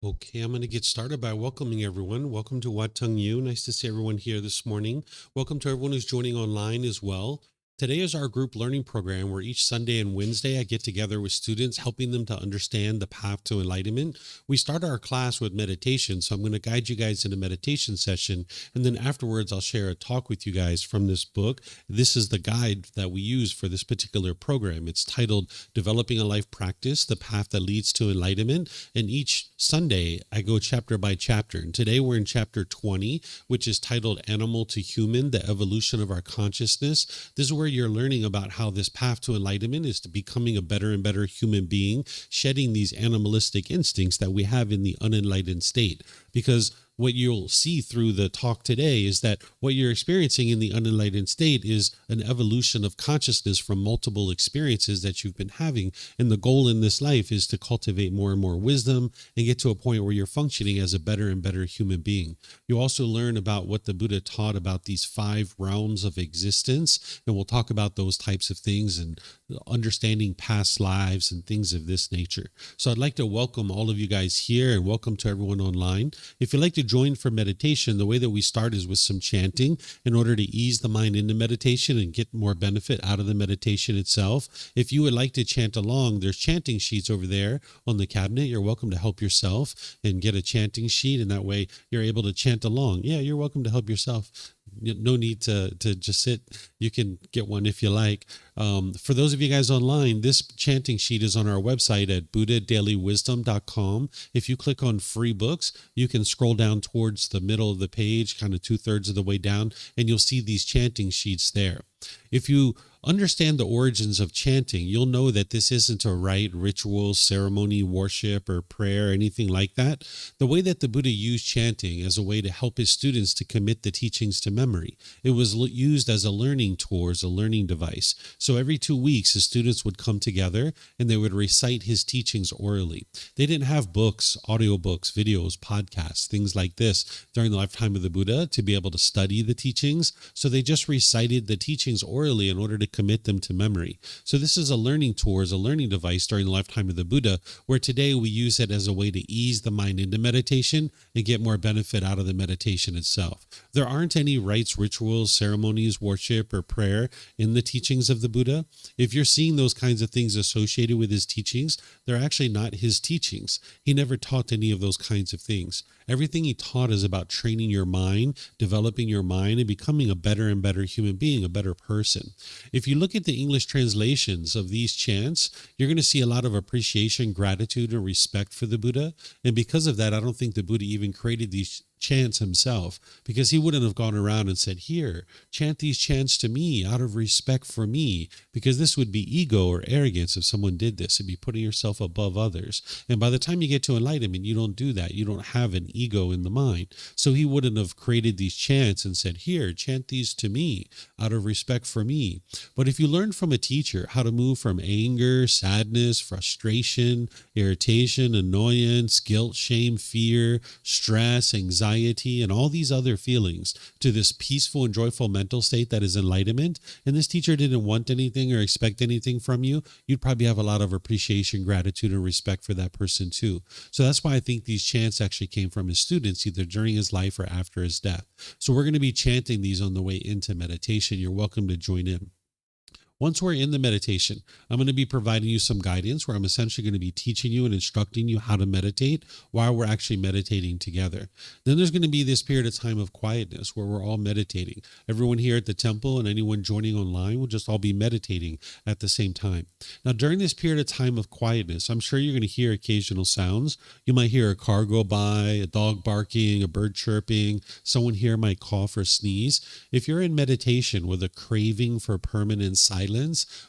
Okay, I'm going to get started by welcoming everyone. Welcome to Wat Tung Yu. Nice to see everyone here this morning. Welcome to everyone who's joining online as well. Today is our group learning program where each Sunday and Wednesday I get together with students, helping them to understand the path to enlightenment. We start our class with meditation, so I'm going to guide you guys in a meditation session, and then afterwards I'll share a talk with you guys from this book. This is the guide that we use for this particular program. It's titled Developing a Life Practice, The Path That Leads to Enlightenment, and each Sunday I go chapter by chapter, and today we're in chapter 20, which is titled Animal to Human, the Evolution of Our Consciousness. This is where you're learning about how this path to enlightenment is to becoming a better and better human being, shedding these animalistic instincts that we have in the unenlightened state. Because what you'll see through the talk today is that what you're experiencing in the unenlightened state is an evolution of consciousness from multiple experiences that you've been having. And the goal in this life is to cultivate more and more wisdom and get to a point where you're functioning as a better and better human being. You also learn about what the Buddha taught about these 5 realms of existence. And we'll talk about those types of things and understanding past lives and things of this nature. So I'd like to welcome all of you guys here and welcome to everyone online. If you'd like to join for meditation, the way that we start is with some chanting in order to ease the mind into meditation and get more benefit out of the meditation itself. If you would like to chant along, there's chanting sheets over there on the cabinet. You're welcome to help yourself and get a chanting sheet, and that way you're able to chant along. Yeah, you're welcome to help yourself. No need to just sit. You can get one if you like. For those of you guys online, this chanting sheet is on our website at buddhadailywisdom.com. If you click on free books, you can scroll down towards the middle of the page, kind of 2/3 of the way down, and you'll see these chanting sheets there. If you understand the origins of chanting, you'll know that this isn't a rite, ritual, ceremony, worship, or prayer, anything like that. The way that the Buddha used chanting as a way to help his students to commit the teachings to memory, it was used as a learning tool, as a learning device. So every 2 weeks, his students would come together and they would recite his teachings orally. They didn't have books, audiobooks, videos, podcasts, things like this during the lifetime of the Buddha to be able to study the teachings. So they just recited the teachings orally in order to commit them to memory. So this is a learning tool, as a learning device during the lifetime of the Buddha, where today we use it as a way to ease the mind into meditation and get more benefit out of the meditation itself. There aren't any rites, rituals, ceremonies, worship, or prayer in the teachings of the Buddha. If you're seeing those kinds of things associated with his teachings, they're actually not his teachings. He never taught any of those kinds of things. Everything he taught is about training your mind, developing your mind, and becoming a better and better human being, a better person. If you look at the English translations of these chants, you're going to see a lot of appreciation, gratitude, and respect for the Buddha. And because of that, I don't think the Buddha even created these chants himself, because he wouldn't have gone around and said, here, chant these chants to me out of respect for me, because this would be ego or arrogance if someone did this. It'd be putting yourself above others. And by the time you get to enlightenment, you don't do that. You don't have an ego in the mind. So he wouldn't have created these chants and said, here, chant these to me out of respect for me. But if you learn from a teacher how to move from anger, sadness, frustration, irritation, annoyance, guilt, shame, fear, stress, anxiety, and all these other feelings to this peaceful and joyful mental state that is enlightenment, and this teacher didn't want anything or expect anything from you, you'd probably have a lot of appreciation, gratitude, and respect for that person too. So that's why I think these chants actually came from his students, either during his life or after his death. So we're going to be chanting these on the way into meditation. You're welcome to join in. Once we're in the meditation, I'm going to be providing you some guidance where I'm essentially going to be teaching you and instructing you how to meditate while we're actually meditating together. Then there's going to be this period of time of quietness where we're all meditating. Everyone here at the temple and anyone joining online will just all be meditating at the same time. Now, during this period of time of quietness, I'm sure you're going to hear occasional sounds. You might hear a car go by, a dog barking, a bird chirping. Someone here might cough or sneeze. If you're in meditation with a craving for permanent silence,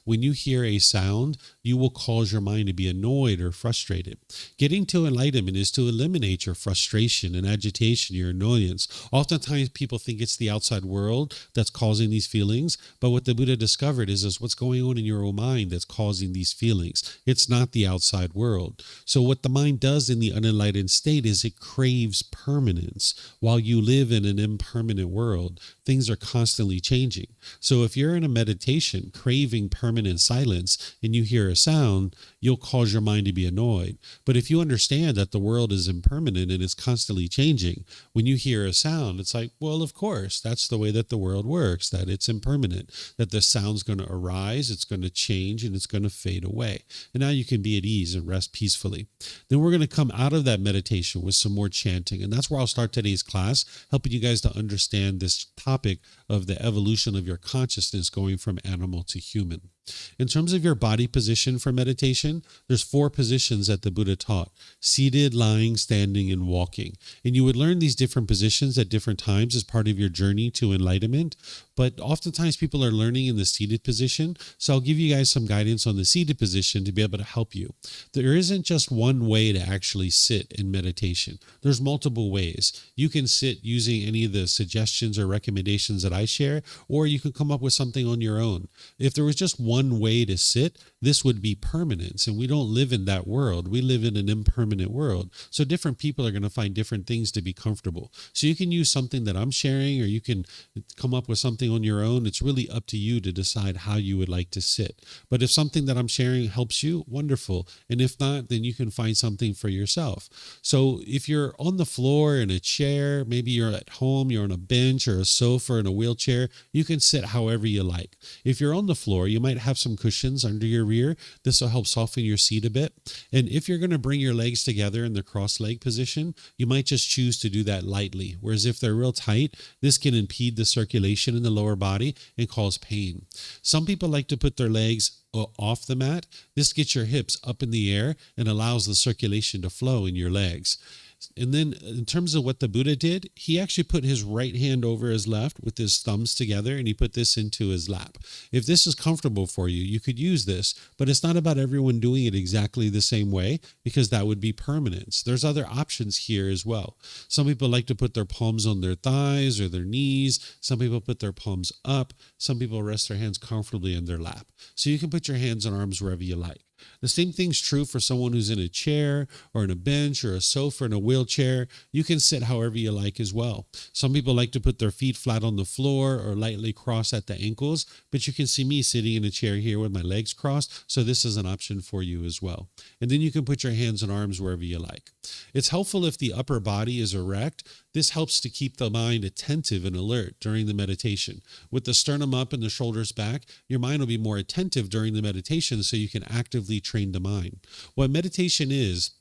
when you hear a sound, you will cause your mind to be annoyed or frustrated. Getting to enlightenment is to eliminate your frustration and agitation, your annoyance. Oftentimes people think it's the outside world that's causing these feelings, but what the Buddha discovered is what's going on in your own mind that's causing these feelings. It's not the outside world. So what the mind does in the unenlightened state is it craves permanence. While you live in an impermanent world, things are constantly changing. So if you're in a meditation, craving permanent silence and you hear a sound, you'll cause your mind to be annoyed. But if you understand that the world is impermanent and it's constantly changing, when you hear a sound, it's like, well, of course, that's the way that the world works, that it's impermanent, that the sound's going to arise, it's going to change, and it's going to fade away. And now you can be at ease and rest peacefully. Then we're going to come out of that meditation with some more chanting. And that's where I'll start today's class, helping you guys to understand this topic of the evolution of your consciousness going from animal to human. In terms of your body position for meditation, there's 4 positions that the Buddha taught: seated, lying, standing, and walking. And you would learn these different positions at different times as part of your journey to enlightenment. But oftentimes people are learning in the seated position. So I'll give you guys some guidance on the seated position to be able to help you. There isn't just one way to actually sit in meditation. There's multiple ways. You can sit using any of the suggestions or recommendations that I share, or you can come up with something on your own. If there was just one way to sit, this would be permanence. And we don't live in that world. We live in an impermanent world. So different people are going to find different things to be comfortable. So you can use something that I'm sharing, or you can come up with something on your own. It's really up to you to decide how you would like to sit. But if something that I'm sharing helps you, wonderful. And if not, then you can find something for yourself. So if you're on the floor in a chair, maybe you're at home, you're on a bench or a sofa in a wheelchair, you can sit however you like. If you're on the floor, you might have some cushions under your rear. This will help soften your seat a bit. And if you're going to bring your legs together in the cross leg position, you might just choose to do that lightly. Whereas if they're real tight, this can impede the circulation in the lower body and cause pain. Some people like to put their legs off the mat. This gets your hips up in the air and allows the circulation to flow in your legs. And then in terms of what the Buddha did, he actually put his right hand over his left with his thumbs together, and he put this into his lap. If this is comfortable for you, you could use this, but it's not about everyone doing it exactly the same way, because that would be permanence. There's other options here as well. Some people like to put their palms on their thighs or their knees. Some people put their palms up. Some people rest their hands comfortably in their lap. So you can put your hands and arms wherever you like. The same thing's true for someone who's in a chair or in a bench or a sofa or in a wheelchair. You can sit however you like as well. Some people like to put their feet flat on the floor or lightly cross at the ankles, but you can see me sitting in a chair here with my legs crossed, so this is an option for you as well. And then you can put your hands and arms wherever you like. It's helpful if the upper body is erect. This helps to keep the mind attentive and alert during the meditation. With the sternum up and the shoulders back, your mind will be more attentive during the meditation, so you can actively train the mind. What meditation is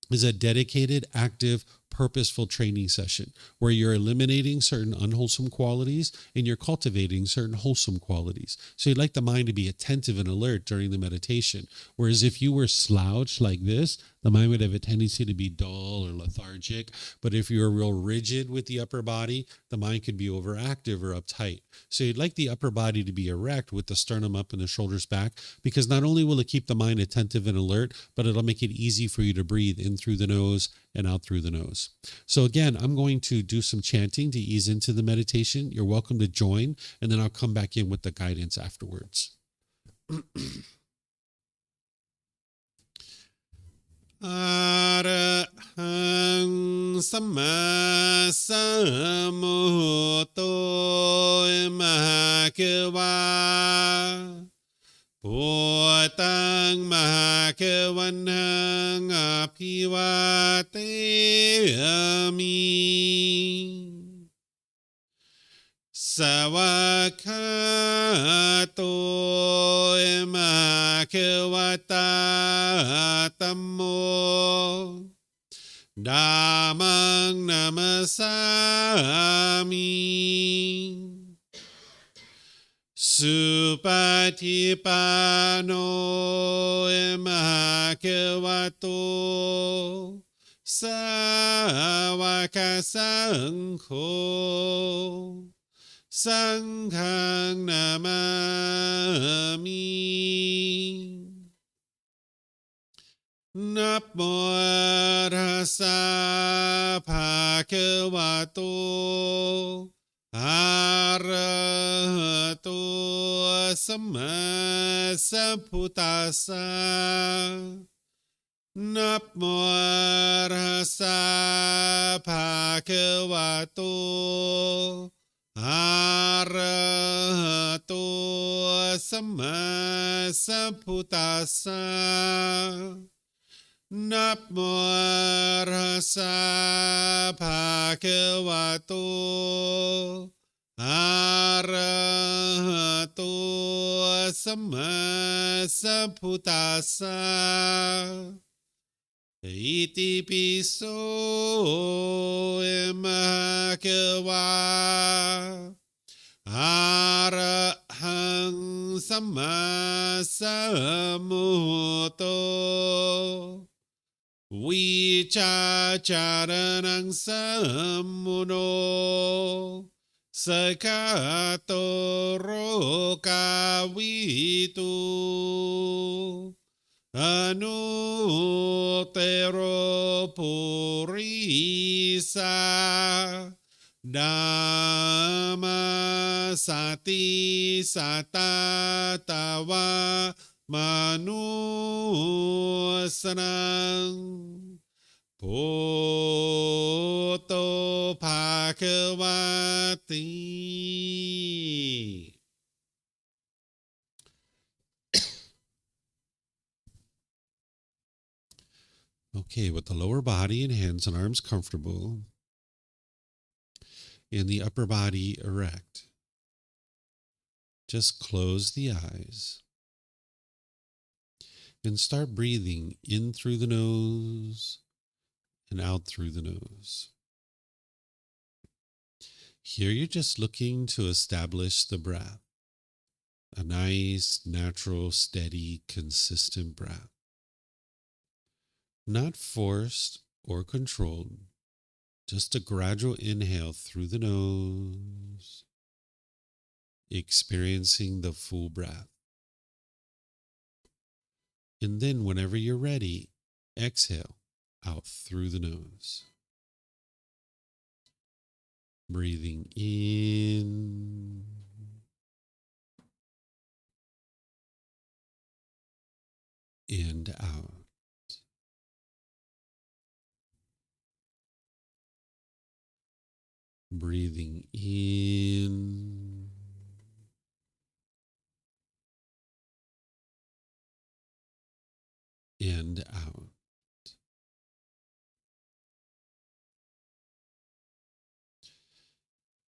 a dedicated, active, purposeful training session where you're eliminating certain unwholesome qualities and you're cultivating certain wholesome qualities. So you'd like the mind to be attentive and alert during the meditation. Whereas if you were slouched like this, the mind would have a tendency to be dull or lethargic. But if you're real rigid with the upper body, the mind could be overactive or uptight. So you'd like the upper body to be erect with the sternum up and the shoulders back, because not only will it keep the mind attentive and alert, but it'll make it easy for you to breathe in through the nose and out through the nose. So again, I'm going to do some chanting to ease into the meditation. You're welcome to join, and then I'll come back in with the guidance afterwards. Arahang Samma Sambuddho Mahakeva Bhutang Mahakavanhang Apivateyami Savakato Mahakavata Tammo Dhammang Namasami Supatipano Mahakavato Savakasangho Sanghang Namami Namo Tassa Bhagavato Arahato Samma Sambuddhassa Namo Tassa Bhagavato อะระหะโตสัมมาสัมพุทธัสสะนะโมตัสสะภะคะวะโตอะระหะโตสัมมาสัมพุทธัสสะอิติปิโสมะคะวะอะระหังสัมมาสัมพุทโธวิชาจารณังสัมมุโนสกาโตโรกาวิตุอนุเตโรปุริสาดามาสติสัตตาตาวามนุสนังพุทโธภาควาติ Okay, with the lower body and hands and arms comfortable, and the upper body erect, just close the eyes and start breathing in through the nose and out through the nose. Here you're just looking to establish the breath, a nice, natural, steady, consistent breath, not forced or controlled, just a gradual inhale through the nose, experiencing the full breath. And then, whenever you're ready, exhale out through the nose. Breathing in and out. Breathing in and out.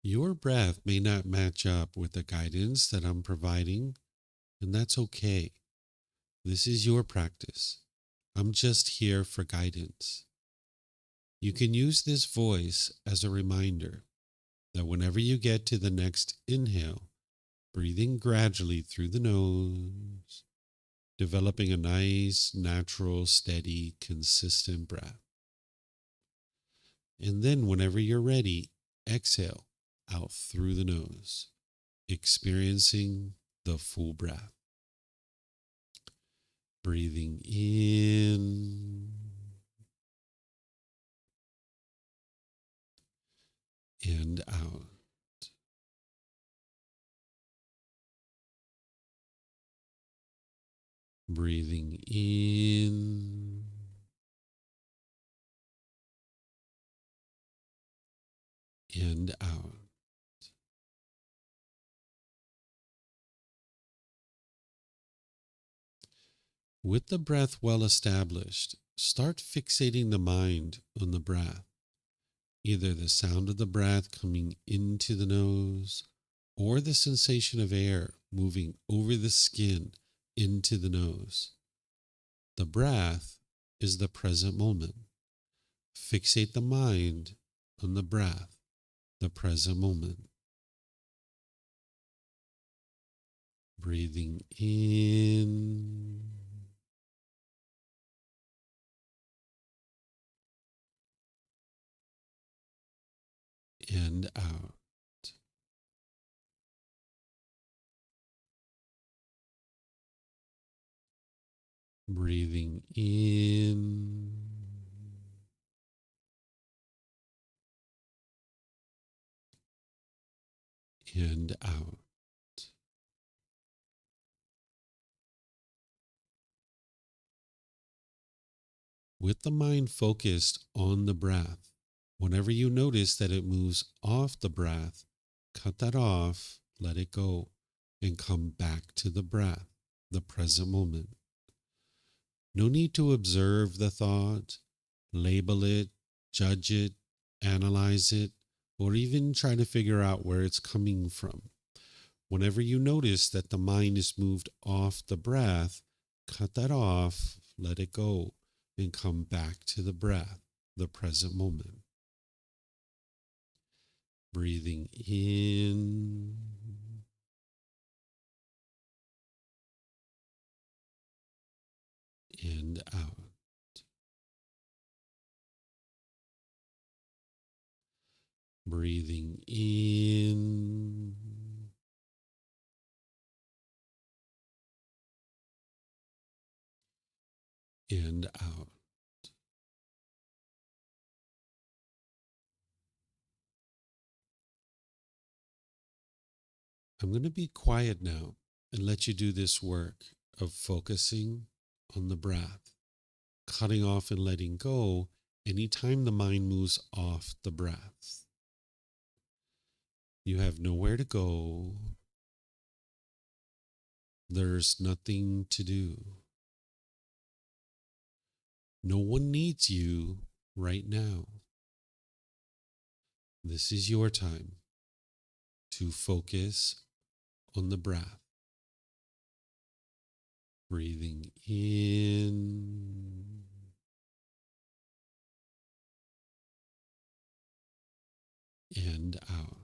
Your breath may not match up with the guidance that I'm providing, and that's okay. This is your practice. I'm just here for guidance. You can use this voice as a reminder that whenever you get to the next inhale, breathing gradually through the nose, developing a nice, natural, steady, consistent breath. And then whenever you're ready, exhale out through the nose, experiencing the full breath. Breathing in and out. Breathing in and out. With the breath well established, start fixating the mind on the breath, either the sound of the breath coming into the nose or the sensation of air moving over the skin into the nose. The breath is the present moment. Fixate the mind on the breath, the present moment. Breathing in and out. Breathing in and out. With the mind focused on the breath, whenever you notice that it moves off the breath, Cut that off, let it go, and come back to the breath, the present moment. No need to observe the thought, label it, judge it, analyze it, or even try to figure out where it's coming from. Whenever you notice that the mind is moved off the breath, cut that off, let it go, and come back to the breath, the present moment. Breathing in and out. Breathing in and out. I'm going to be quiet now and let you do this work of focusing on the breath, cutting off and letting go anytime the mind moves off the breath. You have nowhere to go. There's nothing to do. No one needs you right now. This is your time to focus on the breath. Breathing in and out.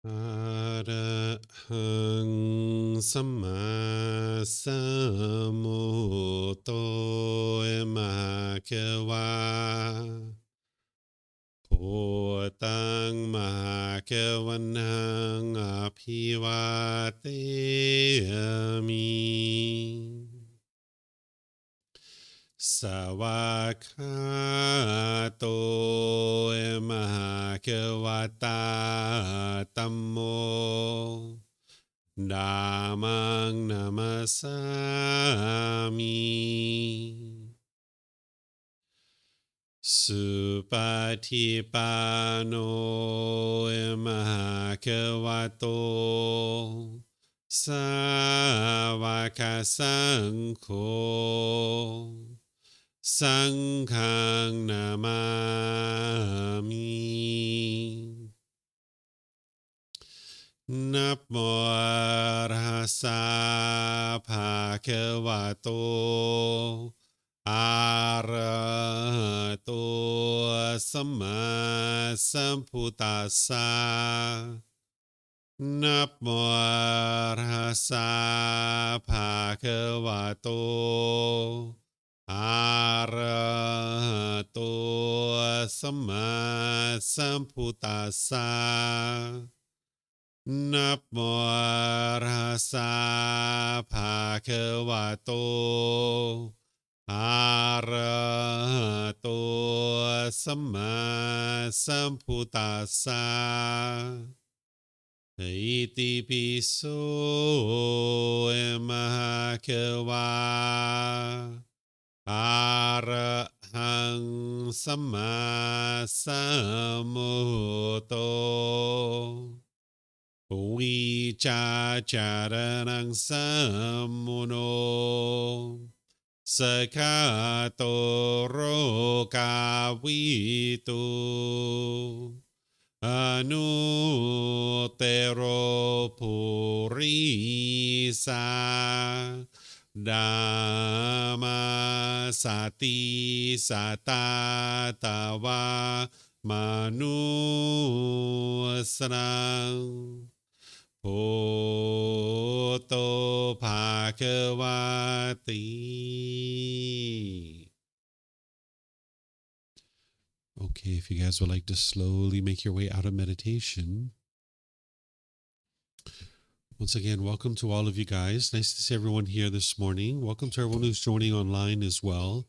อะระหังสัมมาสัมพุทโธมหาเขวาพุทธังมหาเขวันหังอภิวาเทมิสวากขาโตมหาเขวตาธัมโมดามังนามัสสามิสุปฏิปันโนมหาเขวโตสาวกสังโฆสังฆังนามามินะโมตัสสะภะคะวะโตอะระหะโตสัมมาสัมพุทธัสสะนะโมตัสสะภะคะวะโตอะระหะโตสัมมาสัมพุทธัสสะนะโมตัสสะภะคะวะโตอะระหะโตสัมมาสัมพุทธัสสะอิติปิโสมหาเขวาอะระหังสัมมาสัมพุทโธวิจาจารณังสัมมุโนสกขาโตโรกาวิตุอนุเตโรปุริสาดามาสติสตาตาวามนุสรังโพโตภาควาติ Okay, if you guys would like to slowly make your way out of meditation. Once again, welcome to all of you guys. Nice to see everyone here this morning. Welcome to everyone who's joining online as well.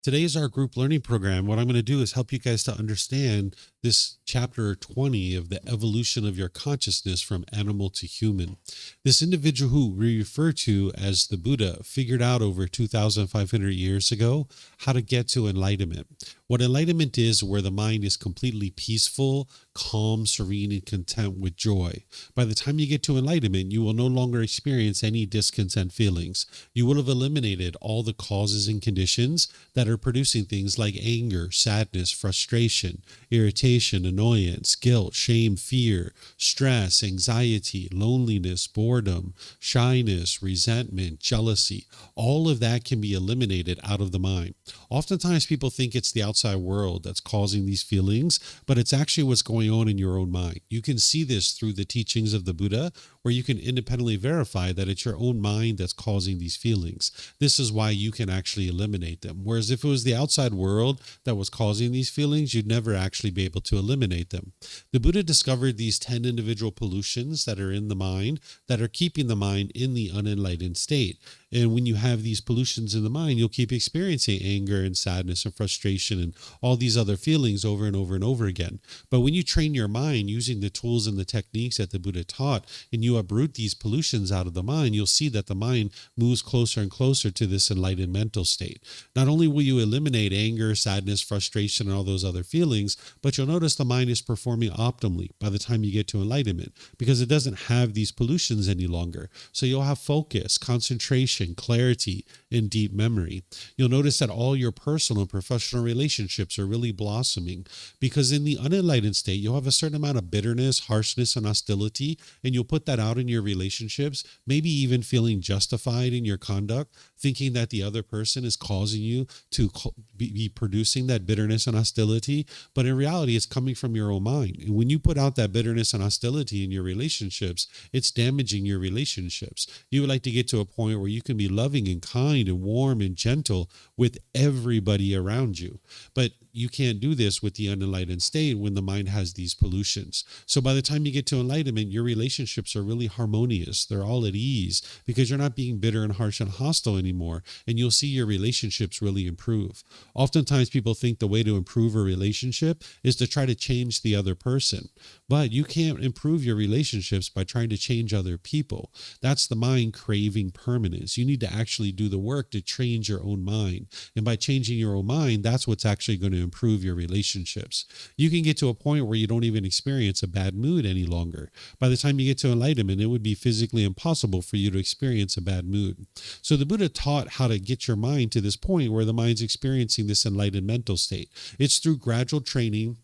Today is our group learning program. What I'm going to do is help you guys to understand this chapter 20 of the evolution of your consciousness from animal to human. This individual who we refer to as the Buddha figured out over 2,500 years ago how to get to enlightenment. What enlightenment is, where the mind is completely peaceful, calm, serene, and content with joy. By the time you get to enlightenment, you will no longer experience any discontent feelings. You will have eliminated all the causes and conditions that are producing things like anger, sadness, frustration, irritation, annoyance, guilt, shame, fear, stress, anxiety, loneliness, boredom, shyness, resentment, jealousy. All of that can be eliminated out of the mind. Oftentimes people think it's the outside world that's causing these feelings, but it's actually what's going on in your own mind. You can see this through the teachings of the Buddha, where you can independently verify that it's your own mind that's causing these feelings. This is why you can actually eliminate them. Whereas if it was the outside world that was causing these feelings, you'd never actually be able to eliminate them. The Buddha discovered these 10 individual pollutions that are in the mind that are keeping the mind in the unenlightened state. And when you have these pollutions in the mind, you'll keep experiencing anger and sadness and frustration and all these other feelings over and over and over again. But when you train your mind using the tools and the techniques that the Buddha taught, and you uproot these pollutions out of the mind, you'll see that the mind moves closer and closer to this enlightened mental state. Not only will you eliminate anger, sadness, frustration, and all those other feelings, but you'll notice the mind is performing optimally by the time you get to enlightenment, because it doesn't have these pollutions any longer. So you'll have focus, concentration, realization, clarity, and deep memory. You'll notice that all your personal and professional relationships are really blossoming, because in the unenlightened state, you'll have a certain amount of bitterness, harshness, and hostility, and you'll put that out in your relationships, maybe even feeling justified in your conduct, thinking that the other person is causing you to be producing that bitterness and hostility. But in reality, it's coming from your own mind. And when you put out that bitterness and hostility in your relationships, it's damaging your relationships. You would like to get to a point where you can be loving and kind and warm and gentle with everybody around you. But you can't do this with the unenlightened state when the mind has these pollutions. So by the time you get to enlightenment, your relationships are really harmonious. They're all at ease because you're not being bitter and harsh and hostile anymore. And you'll see your relationships really improve. Oftentimes people think the way to improve a relationship is to try to change the other person. But you can't improve your relationships by trying to change other people. That's the mind craving permanence. You need to actually do the work to change your own mind. And by changing your own mind, that's what's actually going to improve your relationships. You can get to a point where you don't even experience a bad mood any longer. By the time you get to enlightenment, it would be physically impossible for you to experience a bad mood. So the Buddha taught how to get your mind to this point where the mind's experiencing this enlightened mental state. It's through gradual training,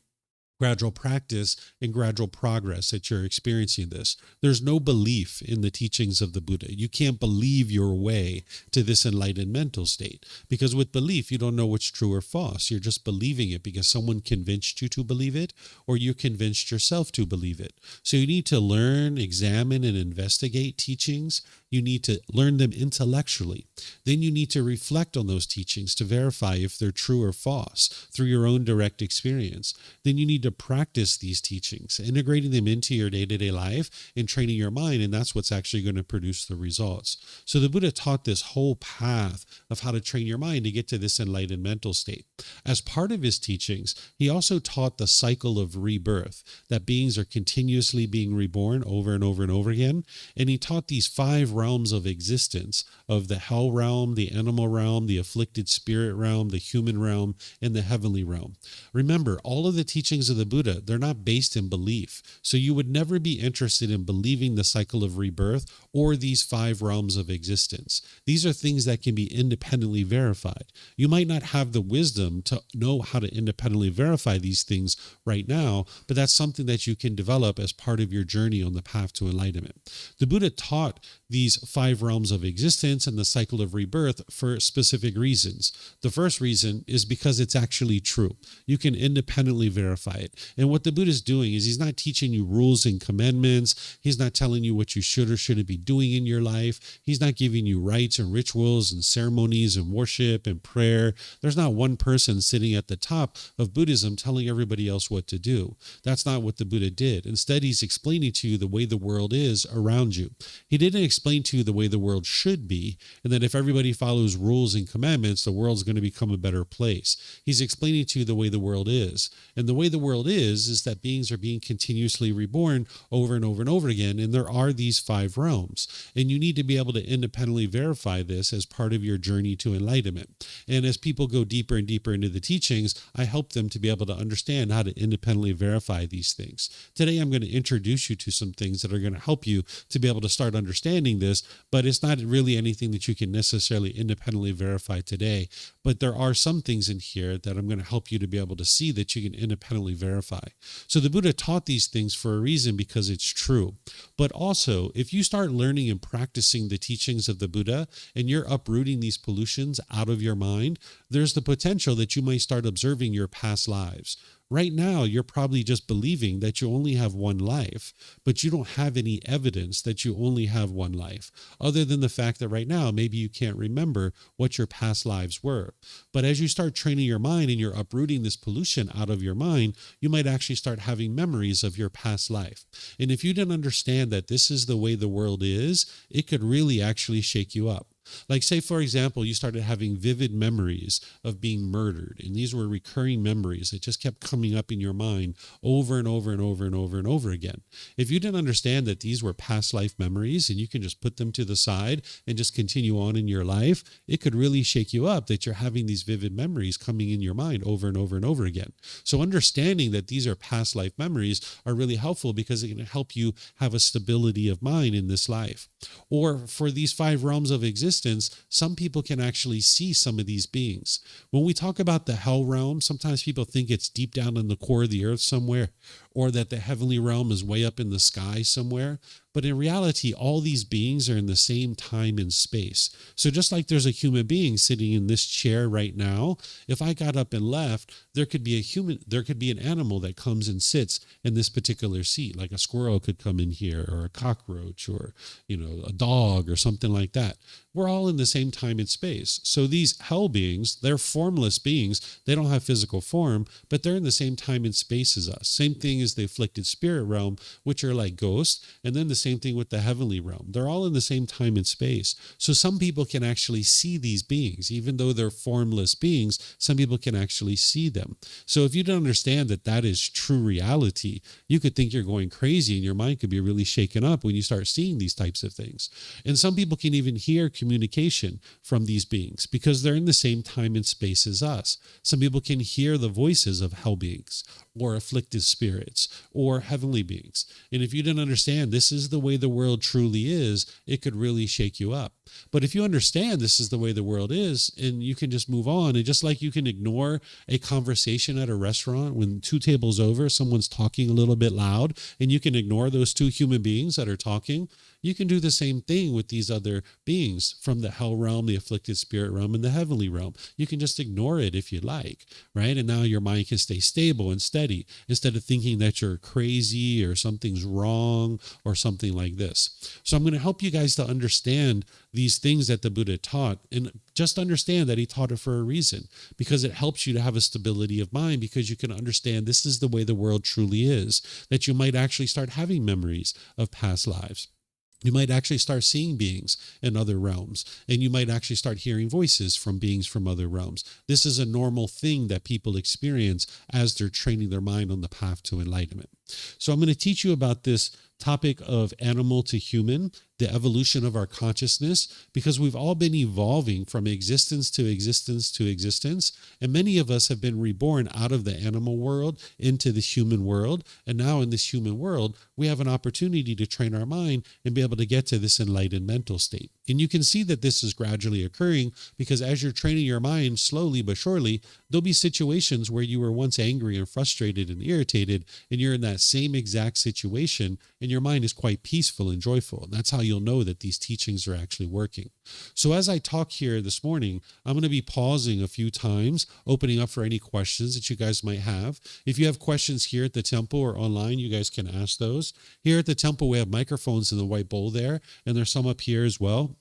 gradual practice, and gradual progress that you're experiencing this. There's no belief in the teachings of the Buddha. You can't believe your way to this enlightened mental state, because with belief, you don't know what's true or false. You're just believing it because someone convinced you to believe it, or you convinced yourself to believe it. So you need to learn, examine, and investigate teachings. You need to learn them intellectually. Then you need to reflect on those teachings to verify if they're true or false through your own direct experience. Then you need to practice these teachings, integrating them into your day-to-day life and training your mind, and that's what's actually going to produce the results. So the Buddha taught this whole path of how to train your mind to get to this enlightened mental state. As part of his teachings, he also taught the cycle of rebirth, that beings are continuously being reborn over and over and over again, and he taught these 5 realms of existence, of the hell realm, the animal realm, the afflicted spirit realm, the human realm, and the heavenly realm. Remember, all of the teachings of the Buddha, they're not based in belief. So you would never be interested in believing the cycle of rebirth or these 5 realms of existence. These are things that can be independently verified. You might not have the wisdom to know how to independently verify these things right now, but that's something that you can develop as part of your journey on the path to enlightenment. The Buddha taught these 5 realms of existence and the cycle of rebirth for specific reasons. The first reason is because it's actually true. You can independently verify it. And what the Buddha is doing is he's not teaching you rules and commandments. He's not telling you what you should or shouldn't be doing in your life. He's not giving you rites and rituals and ceremonies and worship and prayer. There's not one person sitting at the top of Buddhism telling everybody else what to do. That's not what the Buddha did. Instead, he's explaining to you the way the world is around you. He didn't explain to you the way the world should be, and that if everybody follows rules and commandments, the world's going to become a better place. He's explaining to you the way the world is. And the way the world is that beings are being continuously reborn over and over and over again, and there are these 5 realms. And you need to be able to independently verify this as part of your journey to enlightenment. And as people go deeper and deeper into the teachings, I help them to be able to understand how to independently verify these things. Today, I'm going to introduce you to some things that are going to help you to be able to start understanding this, but it's not really anything that you can necessarily independently verify today. But there are some things in here that I'm going to help you to be able to see that you can independently verify. So the Buddha taught these things for a reason, because it's true. But also, if you start learning and practicing the teachings of the Buddha and you're uprooting these pollutions out of your mind, there's the potential that you might start observing your past lives. Right now, you're probably just believing that you only have one life, but you don't have any evidence that you only have one life, other than the fact that right now, maybe you can't remember what your past lives were. But as you start training your mind and you're uprooting this pollution out of your mind, you might actually start having memories of your past life. And if you didn't understand that this is the way the world is, it could really actually shake you up. Like, say, for example, you started having vivid memories of being murdered, and these were recurring memories that just kept coming up in your mind over and over and over and over and over again. If you didn't understand that these were past life memories and you can just put them to the side and just continue on in your life, it could really shake you up that you're having these vivid memories coming in your mind over and over and over again. So understanding that these are past life memories are really helpful, because it can help you have a stability of mind in this life. Or for these 5 realms of existence, instance, some people can actually see some of these beings. When we talk about the hell realm, sometimes people think it's deep down in the core of the earth somewhere, or that the heavenly realm is way up in the sky somewhere. But in reality, all these beings are in the same time and space. So just like there's a human being sitting in this chair right now, if I got up and left, there could be an animal that comes and sits in this particular seat, like a squirrel could come in here, or a cockroach, or a dog or something like that. We're all in the same time and space. So these hell beings, they're formless beings. They don't have physical form, but they're in the same time and space as us. Same thing as the afflicted spirit realm, which are like ghosts, and then the same thing with the heavenly realm. They're all in the same time and space. So some people can actually see these beings. Even though they're formless beings, some people can actually see them. So if you don't understand that that is true reality, you could think you're going crazy, and your mind could be really shaken up when you start seeing these types of things. And some people can even hear communication from these beings because they're in the same time and space as us. Some people can hear the voices of hell beings, or afflicted spirits, or heavenly beings. And if you didn't understand this is the way the world truly is, it could really shake you up. But if you understand this is the way the world is, and you can just move on, and just like you can ignore a conversation at a restaurant when 2 tables over, someone's talking a little bit loud, and you can ignore those 2 human beings that are talking, you can do the same thing with these other beings from the hell realm, the afflicted spirit realm, and the heavenly realm. You can just ignore it if you like, right? And now your mind can stay stable and steady instead of thinking that you're crazy or something's wrong or something like this. So I'm going to help you guys to understand these things that the Buddha taught, and just understand that he taught it for a reason, because it helps you to have a stability of mind, because you can understand this is the way the world truly is, that you might actually start having memories of past lives. You might actually start seeing beings in other realms, and you might actually start hearing voices from beings from other realms. This is a normal thing that people experience as they're training their mind on the path to enlightenment. So I'm going to teach you about this topic of animal to human, the evolution of our consciousness, because we've all been evolving from existence to existence to existence, and many of us have been reborn out of the animal world into the human world, and now in this human world, we have an opportunity to train our mind and be able to get to this enlightened mental state. And you can see that this is gradually occurring, because as you're training your mind slowly but surely, there'll be situations where you were once angry and frustrated and irritated, and you're in that same exact situation, and your mind is quite peaceful and joyful. And that's how you'll know that these teachings are actually working. So as I talk here this morning, I'm going to be pausing a few times, opening up for any questions that you guys might have. If you have questions here at the temple or online, you guys can ask those. Here at the temple, we have microphones in the white bowl there, and there's some up here as well.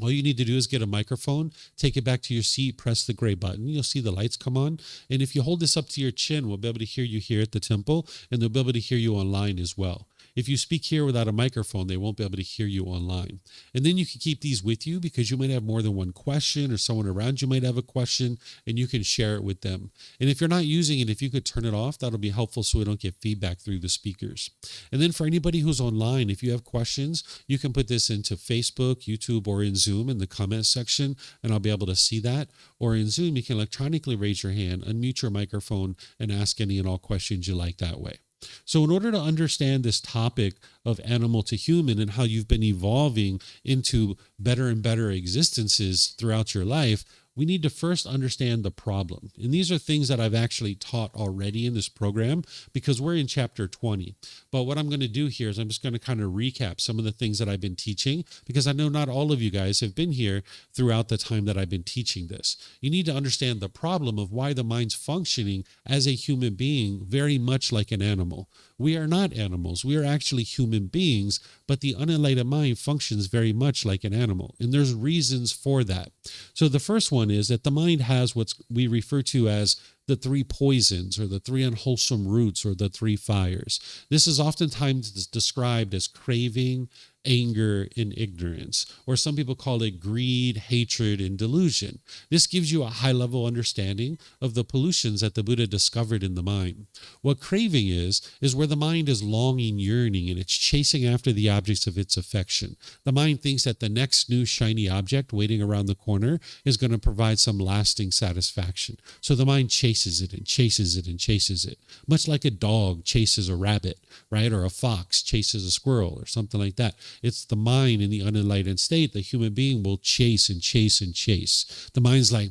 All you need to do is get a microphone, take it back to your seat, press the gray button. You'll see the lights come on. And if you hold this up to your chin, we'll be able to hear you here at the temple, and they'll be able to hear you online as well. If you speak here without a microphone, they won't be able to hear you online. And then you can keep these with you, because you might have more than one question, or someone around you might have a question, and you can share it with them. And if you're not using it, if you could turn it off, that'll be helpful so we don't get feedback through the speakers. And then for anybody who's online, if you have questions, you can put this into Facebook, YouTube, or in Zoom in the comments section, and I'll be able to see that. Or in Zoom, you can electronically raise your hand, unmute your microphone, and ask any and all questions you like that way. So in order to understand this topic of animal to human and how you've been evolving into better and better existences throughout your life, we need to first understand the problem. And these are things that I've actually taught already in this program, because we're in chapter 20. But what I'm going to do here is I'm just going to kind of recap some of the things that I've been teaching, because I know not all of you guys have been here throughout the time that I've been teaching this. You need to understand the problem of why the mind's functioning as a human being very much like an animal. We are not animals. We are actually human beings, but the unenlightened mind functions very much like an animal. And there's reasons for that. So the first one is that the mind has what we refer to as the 3 poisons, or the 3 unwholesome roots, or the 3 fires. This is oftentimes described as craving, anger, and ignorance, or some people call it greed, hatred, and delusion. This gives you a high-level understanding of the pollutions that the Buddha discovered in the mind. What craving is where the mind is longing, yearning, and it's chasing after the objects of its affection. The mind thinks that the next new shiny object waiting around the corner is going to provide some lasting satisfaction. So the mind chases it and chases it and chases it, much like a dog chases a rabbit, right? Or a fox chases a squirrel, or something like that. It's the mind in the unenlightened state. The human being will chase and chase and chase. The mind's like,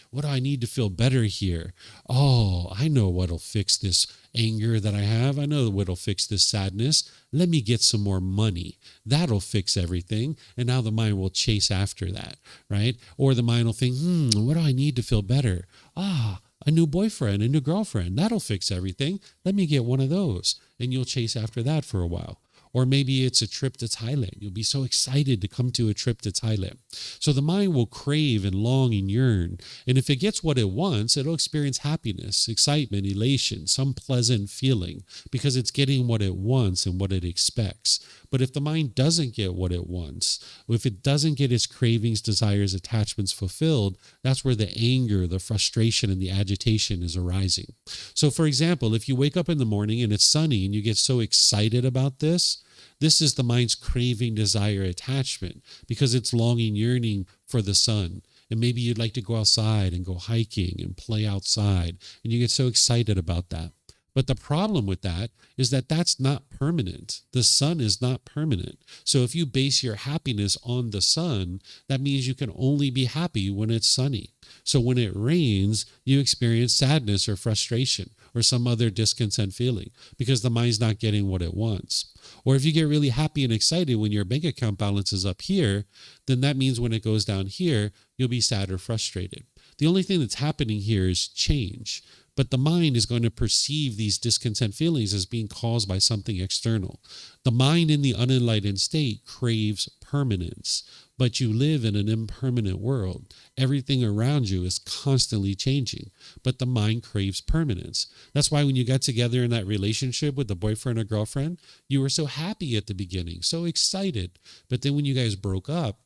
what do I need to feel better here? Oh, I know what'll fix this anger that I have. I know what'll fix this sadness. Let me get some more money. That'll fix everything. And now the mind will chase after that, right? Or the mind will think, what do I need to feel better? A new boyfriend, a new girlfriend. That'll fix everything. Let me get one of those. And you'll chase after that for a while. Or maybe it's a trip to Thailand. You'll be so excited to come to a trip to Thailand. So the mind will crave and long and yearn. And if it gets what it wants, it'll experience happiness, excitement, elation, some pleasant feeling, because it's getting what it wants and what it expects. But if the mind doesn't get what it wants, if it doesn't get its cravings, desires, attachments fulfilled, that's where the anger, the frustration, and the agitation is arising. So for example, if you wake up in the morning and it's sunny and you get so excited about this is the mind's craving, desire, attachment, because it's longing, yearning for the sun. And maybe you'd like to go outside and go hiking and play outside, and you get so excited about that. But the problem with that is that that's not permanent. The sun is not permanent. So if you base your happiness on the sun, that means you can only be happy when it's sunny. So when it rains, you experience sadness or frustration or some other discontent feeling because the mind's not getting what it wants. Or if you get really happy and excited when your bank account balance is up here, then that means when it goes down here, you'll be sad or frustrated. The only thing that's happening here is change. But the mind is going to perceive these discontent feelings as being caused by something external. The mind in the unenlightened state craves permanence, but you live in an impermanent world. Everything around you is constantly changing, but the mind craves permanence. That's why when you got together in that relationship with the boyfriend or girlfriend, you were so happy at the beginning, so excited. But then when you guys broke up,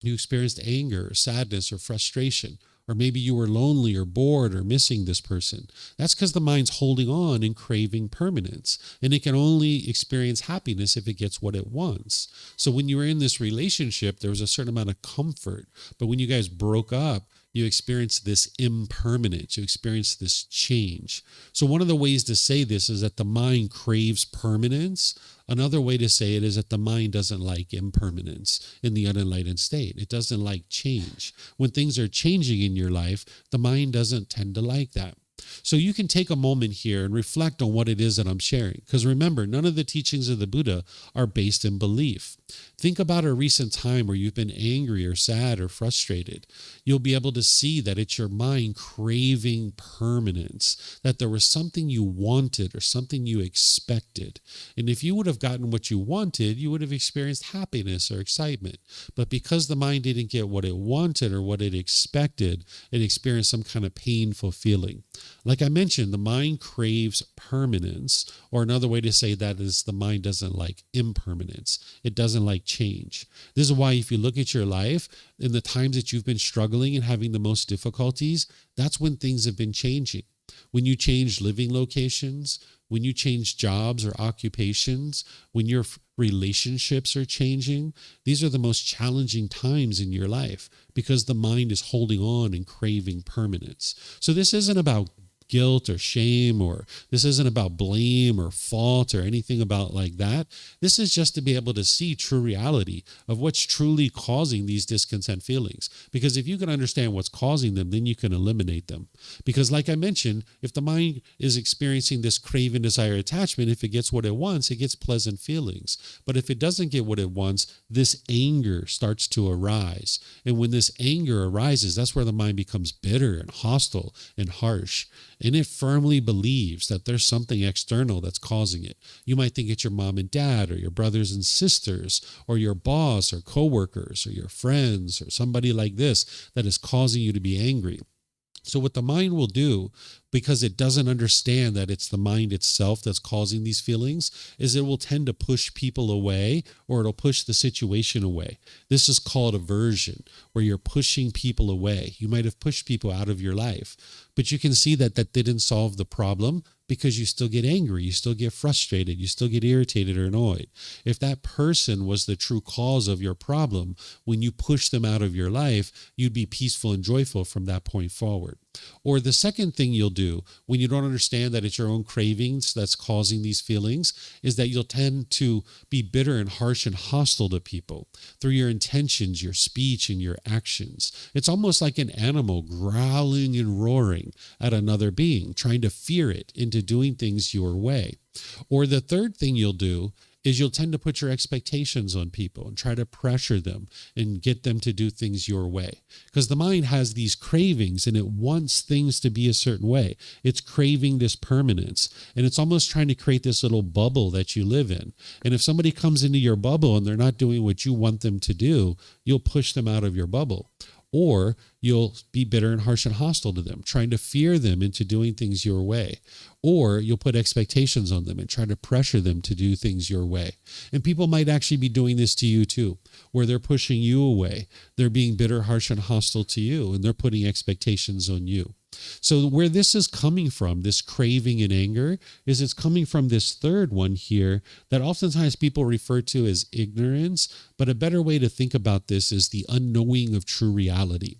you experienced anger, or sadness, or frustration. Or maybe you were lonely or bored or missing this person. That's because the mind's holding on and craving permanence. And it can only experience happiness if it gets what it wants. So when you were in this relationship, there was a certain amount of comfort. But when you guys broke up, you experienced this impermanence. You experienced this change. So one of the ways to say this is that the mind craves permanence. Another way to say it is that the mind doesn't like impermanence in the unenlightened state. It doesn't like change. When things are changing in your life, the mind doesn't tend to like that. So you can take a moment here and reflect on what it is that I'm sharing. Because remember, none of the teachings of the Buddha are based in belief. Think about a recent time where you've been angry or sad or frustrated. You'll be able to see that it's your mind craving permanence, that there was something you wanted or something you expected. And if you would have gotten what you wanted, you would have experienced happiness or excitement. But because the mind didn't get what it wanted or what it expected, it experienced some kind of painful feeling. Like I mentioned, the mind craves permanence, or another way to say that is the mind doesn't like impermanence. It doesn't like change. This is why if you look at your life, in the times that you've been struggling and having the most difficulties, that's when things have been changing. When you change living locations, when you change jobs or occupations, when your relationships are changing, these are the most challenging times in your life because the mind is holding on and craving permanence. So this isn't about guilt or shame, or this isn't about blame or fault or anything about like that. This is just to be able to see true reality of what's truly causing these discontent feelings. Because if you can understand what's causing them, then you can eliminate them. Because like I mentioned, if the mind is experiencing this craving, desire, attachment, if it gets what it wants, it gets pleasant feelings. But if it doesn't get what it wants, this anger starts to arise. And when this anger arises, that's where the mind becomes bitter and hostile and harsh. And it firmly believes that there's something external that's causing it. You might think it's your mom and dad or your brothers and sisters or your boss or coworkers or your friends or somebody like this that is causing you to be angry. So what the mind will do, because it doesn't understand that it's the mind itself that's causing these feelings, is it will tend to push people away, or it'll push the situation away. This is called aversion, where you're pushing people away. You might have pushed people out of your life, but you can see that that didn't solve the problem because you still get angry, you still get frustrated, you still get irritated or annoyed. If that person was the true cause of your problem, when you push them out of your life, you'd be peaceful and joyful from that point forward. Or the second thing you'll do when you don't understand that it's your own cravings that's causing these feelings is that you'll tend to be bitter and harsh and hostile to people through your intentions, your speech, and your actions. It's almost like an animal growling and roaring at another being, trying to fear it into doing things your way. Or the third thing you'll do is you'll tend to put your expectations on people and try to pressure them and get them to do things your way. Because the mind has these cravings and it wants things to be a certain way. It's craving this permanence. And it's almost trying to create this little bubble that you live in. And if somebody comes into your bubble and they're not doing what you want them to do, you'll push them out of your bubble. Or you'll be bitter and harsh and hostile to them, trying to fear them into doing things your way. Or you'll put expectations on them and try to pressure them to do things your way. And people might actually be doing this to you too, where they're pushing you away. They're being bitter, harsh, and hostile to you, and they're putting expectations on you. So where this is coming from, this craving and anger, is it's coming from this third one here that oftentimes people refer to as ignorance, but a better way to think about this is the unknowing of true reality.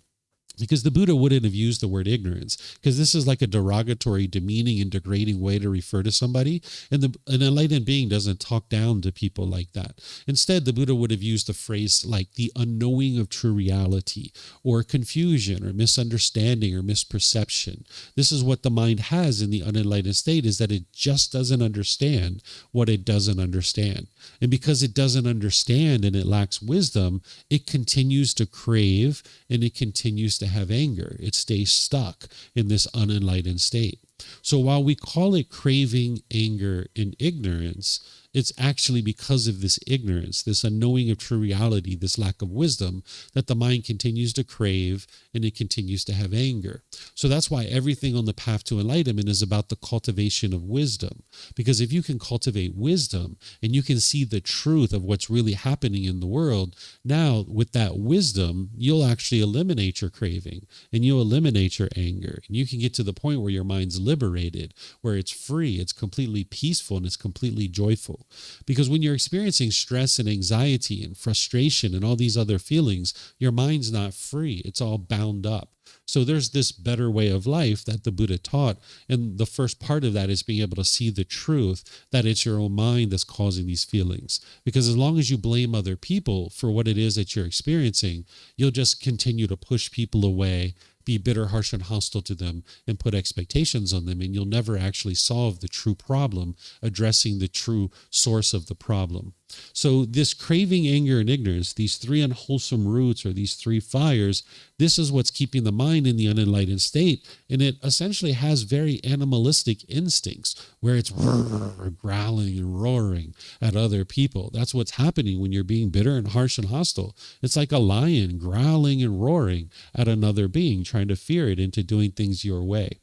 Because the Buddha wouldn't have used the word ignorance, because this is like a derogatory, demeaning, and degrading way to refer to somebody. And an enlightened being doesn't talk down to people like that. Instead, the Buddha would have used the phrase like the unknowing of true reality, or confusion, or misunderstanding, or misperception. This is what the mind has in the unenlightened state, is that it just doesn't understand what it doesn't understand. And because it doesn't understand and it lacks wisdom, it continues to crave and it continues to have anger. It stays stuck in this unenlightened state. So while we call it craving, anger, and ignorance, it's actually because of this ignorance, this unknowing of true reality, this lack of wisdom, that the mind continues to crave and it continues to have anger. So that's why everything on the path to enlightenment is about the cultivation of wisdom. Because if you can cultivate wisdom and you can see the truth of what's really happening in the world, now with that wisdom, you'll actually eliminate your craving and you'll eliminate your anger. And you can get to the point where your mind's liberated, where it's free, it's completely peaceful, and it's completely joyful. Because when you're experiencing stress and anxiety and frustration and all these other feelings, your mind's not free. It's all bound up. So there's this better way of life that the Buddha taught. And the first part of that is being able to see the truth that it's your own mind that's causing these feelings. Because as long as you blame other people for what it is that you're experiencing, you'll just continue to push people away, be bitter, harsh, and hostile to them, and put expectations on them, and you'll never actually solve the true problem, addressing the true source of the problem. So this craving, anger, and ignorance, these three unwholesome roots or these three fires, this is what's keeping the mind in the unenlightened state, and it essentially has very animalistic instincts where it's growling and roaring at other people. That's what's happening when you're being bitter and harsh and hostile. It's like a lion growling and roaring at another being, trying to fear it into doing things your way.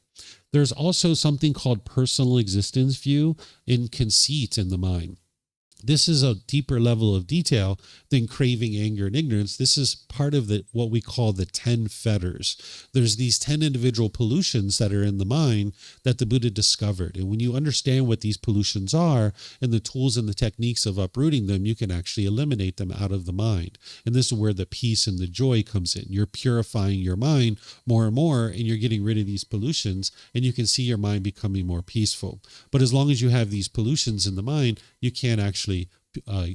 There's also something called personal existence view and conceit in the mind. This is a deeper level of detail than craving, anger, and ignorance. This is part of what we call the 10 fetters. There's these 10 individual pollutions that are in the mind that the Buddha discovered. And when you understand what these pollutions are and the tools and the techniques of uprooting them, you can actually eliminate them out of the mind. And this is where the peace and the joy comes in. You're purifying your mind more and more, and you're getting rid of these pollutions, and you can see your mind becoming more peaceful. But as long as you have these pollutions in the mind, you can't actually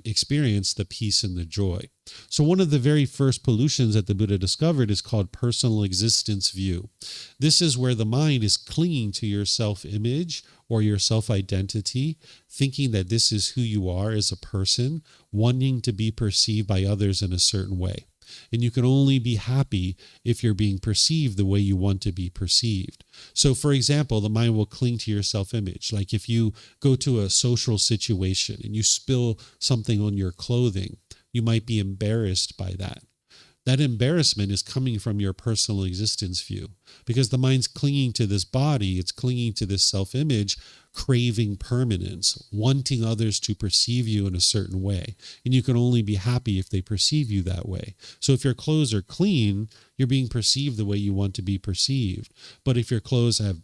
experience the peace and the joy. So one of the very first pollutions that the Buddha discovered is called personal existence view. This is where the mind is clinging to your self-image or your self-identity, thinking that this is who you are as a person, wanting to be perceived by others in a certain way. And you can only be happy if you're being perceived the way you want to be perceived. So, for example, the mind will cling to your self-image. Like if you go to a social situation and you spill something on your clothing, you might be embarrassed by that. That embarrassment is coming from your personal existence view, because the mind's clinging to this body, it's clinging to this self-image, craving permanence, wanting others to perceive you in a certain way. And you can only be happy if they perceive you that way. So if your clothes are clean, you're being perceived the way you want to be perceived. But if your clothes have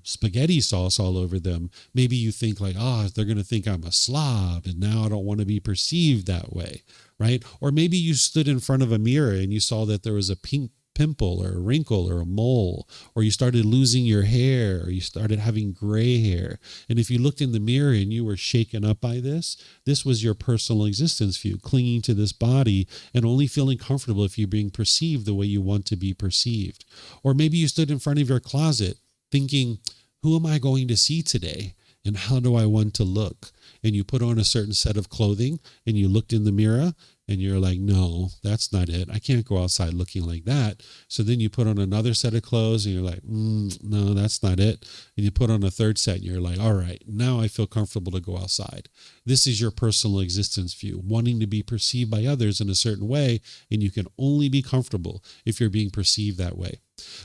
spaghetti sauce all over them, maybe you think like, they're going to think I'm a slob, and now I don't want to be perceived that way, right? Or maybe you stood in front of a mirror and you saw that there was a pink pimple or a wrinkle or a mole, or you started losing your hair, or you started having gray hair. And if you looked in the mirror and you were shaken up by this was your personal existence view, clinging to this body and only feeling comfortable if you're being perceived the way you want to be perceived. Or maybe you stood in front of your closet thinking, who am I going to see today? And how do I want to look? And you put on a certain set of clothing and you looked in the mirror and you're like, no, that's not it. I can't go outside looking like that. So then you put on another set of clothes and you're like, no, that's not it. And you put on a third set and you're like, all right, now I feel comfortable to go outside. This is your personal existence view, wanting to be perceived by others in a certain way. And you can only be comfortable if you're being perceived that way.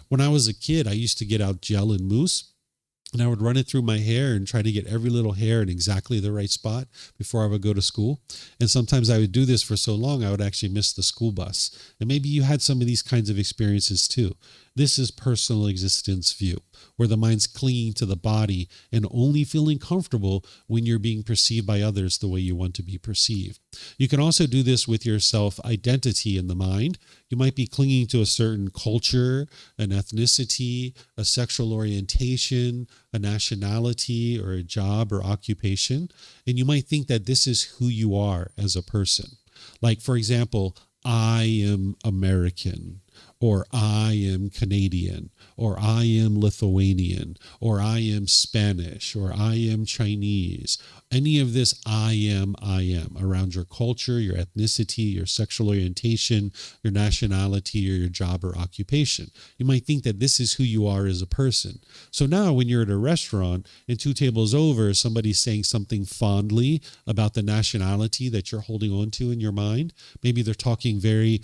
When I was a kid, I used to get out gel and mousse, and I would run it through my hair and try to get every little hair in exactly the right spot before I would go to school. And sometimes I would do this for so long, I would actually miss the school bus. And maybe you had some of these kinds of experiences too. This is personal existence view, where the mind's clinging to the body and only feeling comfortable when you're being perceived by others the way you want to be perceived. You can also do this with your self-identity in the mind. You might be clinging to a certain culture, an ethnicity, a sexual orientation, a nationality, or a job or occupation. And you might think that this is who you are as a person. Like, for example, I am American, or I am Canadian, or I am Lithuanian, or I am Spanish, or I am Chinese. Any of this I am around your culture, your ethnicity, your sexual orientation, your nationality, or your job or occupation. You might think that this is who you are as a person. So now when you're at a restaurant and two tables over, somebody's saying something fondly about the nationality that you're holding on to in your mind. Maybe they're talking very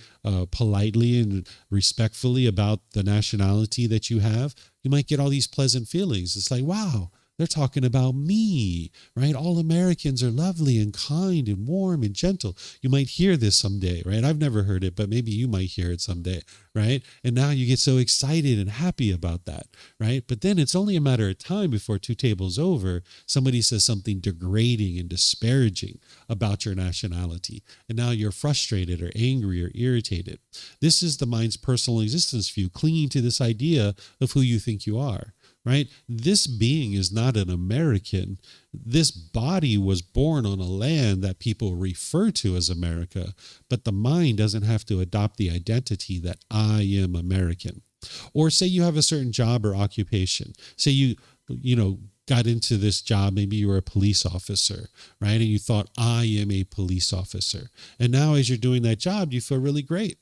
politely and respectfully about the nationality that you have. You might get all these pleasant feelings. It's like, wow, they're talking about me, right? All Americans are lovely and kind and warm and gentle. You might hear this someday, right? I've never heard it, but maybe you might hear it someday, right? And now you get so excited and happy about that, right? But then it's only a matter of time before two tables over, somebody says something degrading and disparaging about your nationality. And now you're frustrated or angry or irritated. This is the mind's personal existence view, clinging to this idea of who you think you are. Right? This being is not an American. This body was born on a land that people refer to as America, but the mind doesn't have to adopt the identity that I am American. Or say you have a certain job or occupation. Say you got into this job, maybe you were a police officer, right? And you thought, I am a police officer. And now as you're doing that job, you feel really great.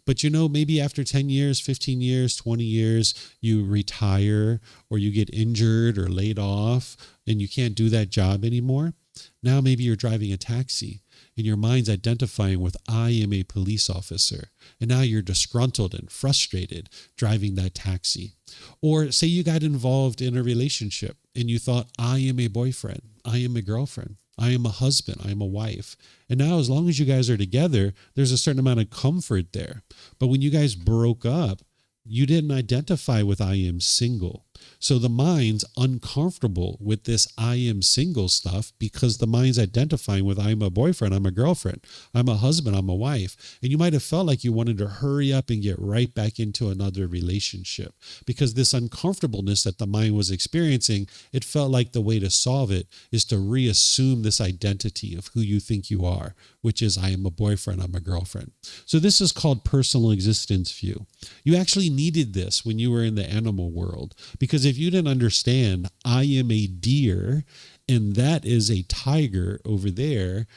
But maybe after 10 years, 15 years, 20 years, you retire or you get injured or laid off and you can't do that job anymore. Now maybe you're driving a taxi and your mind's identifying with I am a police officer. And now you're disgruntled and frustrated driving that taxi. Or say you got involved in a relationship and you thought, I am a boyfriend, I am a girlfriend, I am a husband, I am a wife. And now as long as you guys are together, there's a certain amount of comfort there. But when you guys broke up, you didn't identify with I am single. So the mind's uncomfortable with this I am single stuff because the mind's identifying with I'm a boyfriend, I'm a girlfriend, I'm a husband, I'm a wife. And you might have felt like you wanted to hurry up and get right back into another relationship because this uncomfortableness that the mind was experiencing, it felt like the way to solve it is to reassume this identity of who you think you are, which is I am a boyfriend, I'm a girlfriend. So this is called personal existence view. You actually needed this when you were in the animal world because if you didn't understand, I am a deer and that is a tiger over there,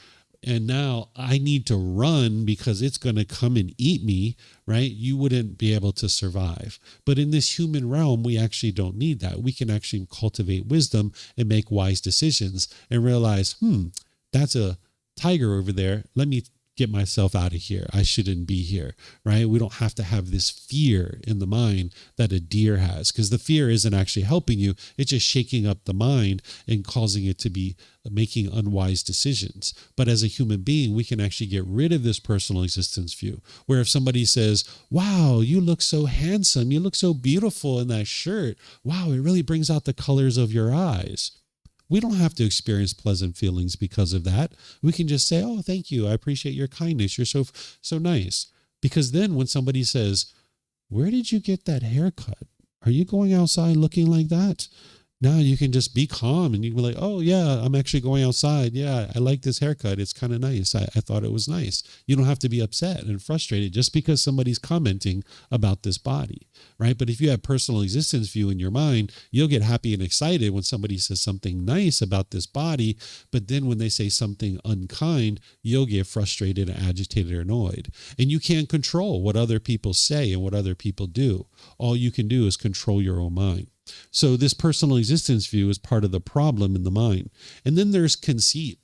and now I need to run because it's going to come and eat me, right? You wouldn't be able to survive. But in this human realm, we actually don't need that. We can actually cultivate wisdom and make wise decisions and realize, that's a tiger over there. Let me get myself out of here. I shouldn't be here, right? We don't have to have this fear in the mind that a deer has because the fear isn't actually helping you. It's just shaking up the mind and causing it to be making unwise decisions. But as a human being, we can actually get rid of this personal existence view where if somebody says, wow, you look so handsome, you look so beautiful in that shirt. Wow, it really brings out the colors of your eyes. We don't have to experience pleasant feelings because of that. We can just say, oh, thank you. I appreciate your kindness. You're so nice. Because then when somebody says, where did you get that haircut? Are you going outside looking like that? Now you can just be calm and you can be like, oh, yeah, I'm actually going outside. Yeah, I like this haircut. It's kind of nice. I thought it was nice. You don't have to be upset and frustrated just because somebody's commenting about this body, right? But if you have personal existence view in your mind, you'll get happy and excited when somebody says something nice about this body. But then when they say something unkind, you'll get frustrated, agitated, or annoyed. And you can't control what other people say and what other people do. All you can do is control your own mind. So this personal existence view is part of the problem in the mind. And then there's conceit.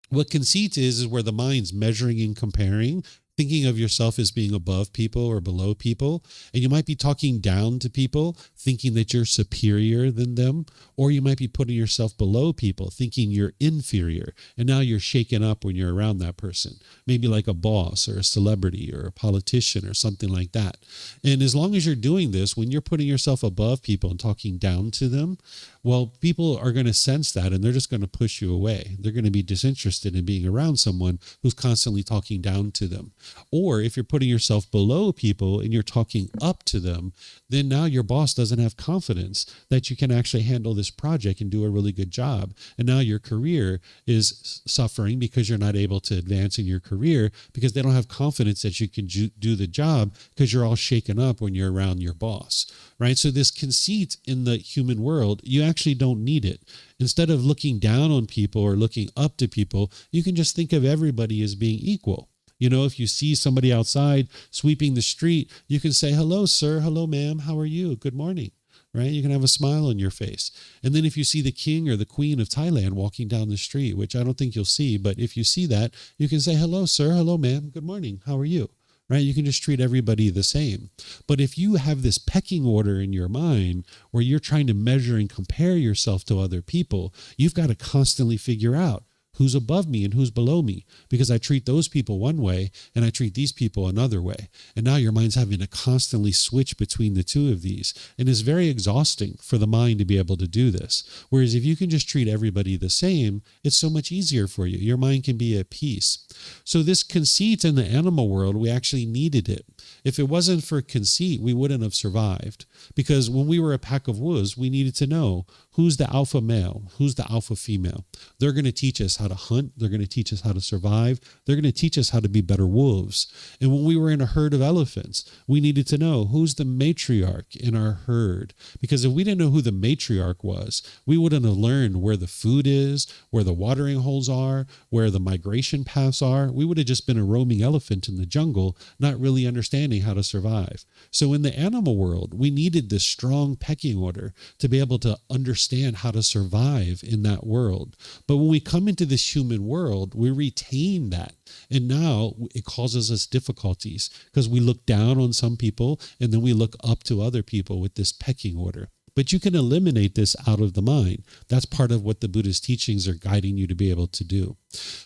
What conceit is where the mind's measuring and comparing, thinking of yourself as being above people or below people. And you might be talking down to people, thinking that you're superior than them. Or you might be putting yourself below people, thinking you're inferior. And now you're shaken up when you're around that person. Maybe like a boss or a celebrity or a politician or something like that. And as long as you're doing this, when you're putting yourself above people and talking down to them, well, people are going to sense that and they're just going to push you away. They're going to be disinterested in being around someone who's constantly talking down to them. Or if you're putting yourself below people and you're talking up to them, then now your boss doesn't have confidence that you can actually handle this project and do a really good job. And now your career is suffering because you're not able to advance in your career because they don't have confidence that you can do the job because you're all shaken up when you're around your boss, right? So this conceit in the human world, you actually don't need it. Instead of looking down on people or looking up to people, you can just think of everybody as being equal. You know, if you see somebody outside sweeping the street, you can say, hello, sir. Hello, ma'am. How are you? Good morning. Right? You can have a smile on your face. And then if you see the king or the queen of Thailand walking down the street, which I don't think you'll see, but if you see that, you can say, hello, sir. Hello, ma'am. Good morning. How are you? Right? You can just treat everybody the same. But if you have this pecking order in your mind where you're trying to measure and compare yourself to other people, you've got to constantly figure out who's above me and who's below me, because I treat those people one way and I treat these people another way. And now your mind's having to constantly switch between the two of these. And it's very exhausting for the mind to be able to do this. Whereas if you can just treat everybody the same, it's so much easier for you. Your mind can be at peace. So this conceit in the animal world, we actually needed it. If it wasn't for conceit, we wouldn't have survived. Because when we were a pack of wolves, we needed to know who's the alpha male, who's the alpha female. They're going to teach us how to hunt. They're going to teach us how to survive. They're going to teach us how to be better wolves. And when we were in a herd of elephants, we needed to know who's the matriarch in our herd. Because if we didn't know who the matriarch was, we wouldn't have learned where the food is, where the watering holes are, where the migration paths are. We would have just been a roaming elephant in the jungle, not really understanding how to survive. So in the animal world, we needed this strong pecking order to be able to understand how to survive in that world. But when we come into this human world, we retain that. And now it causes us difficulties because we look down on some people and then we look up to other people with this pecking order. But you can eliminate this out of the mind. That's part of what the Buddhist teachings are guiding you to be able to do.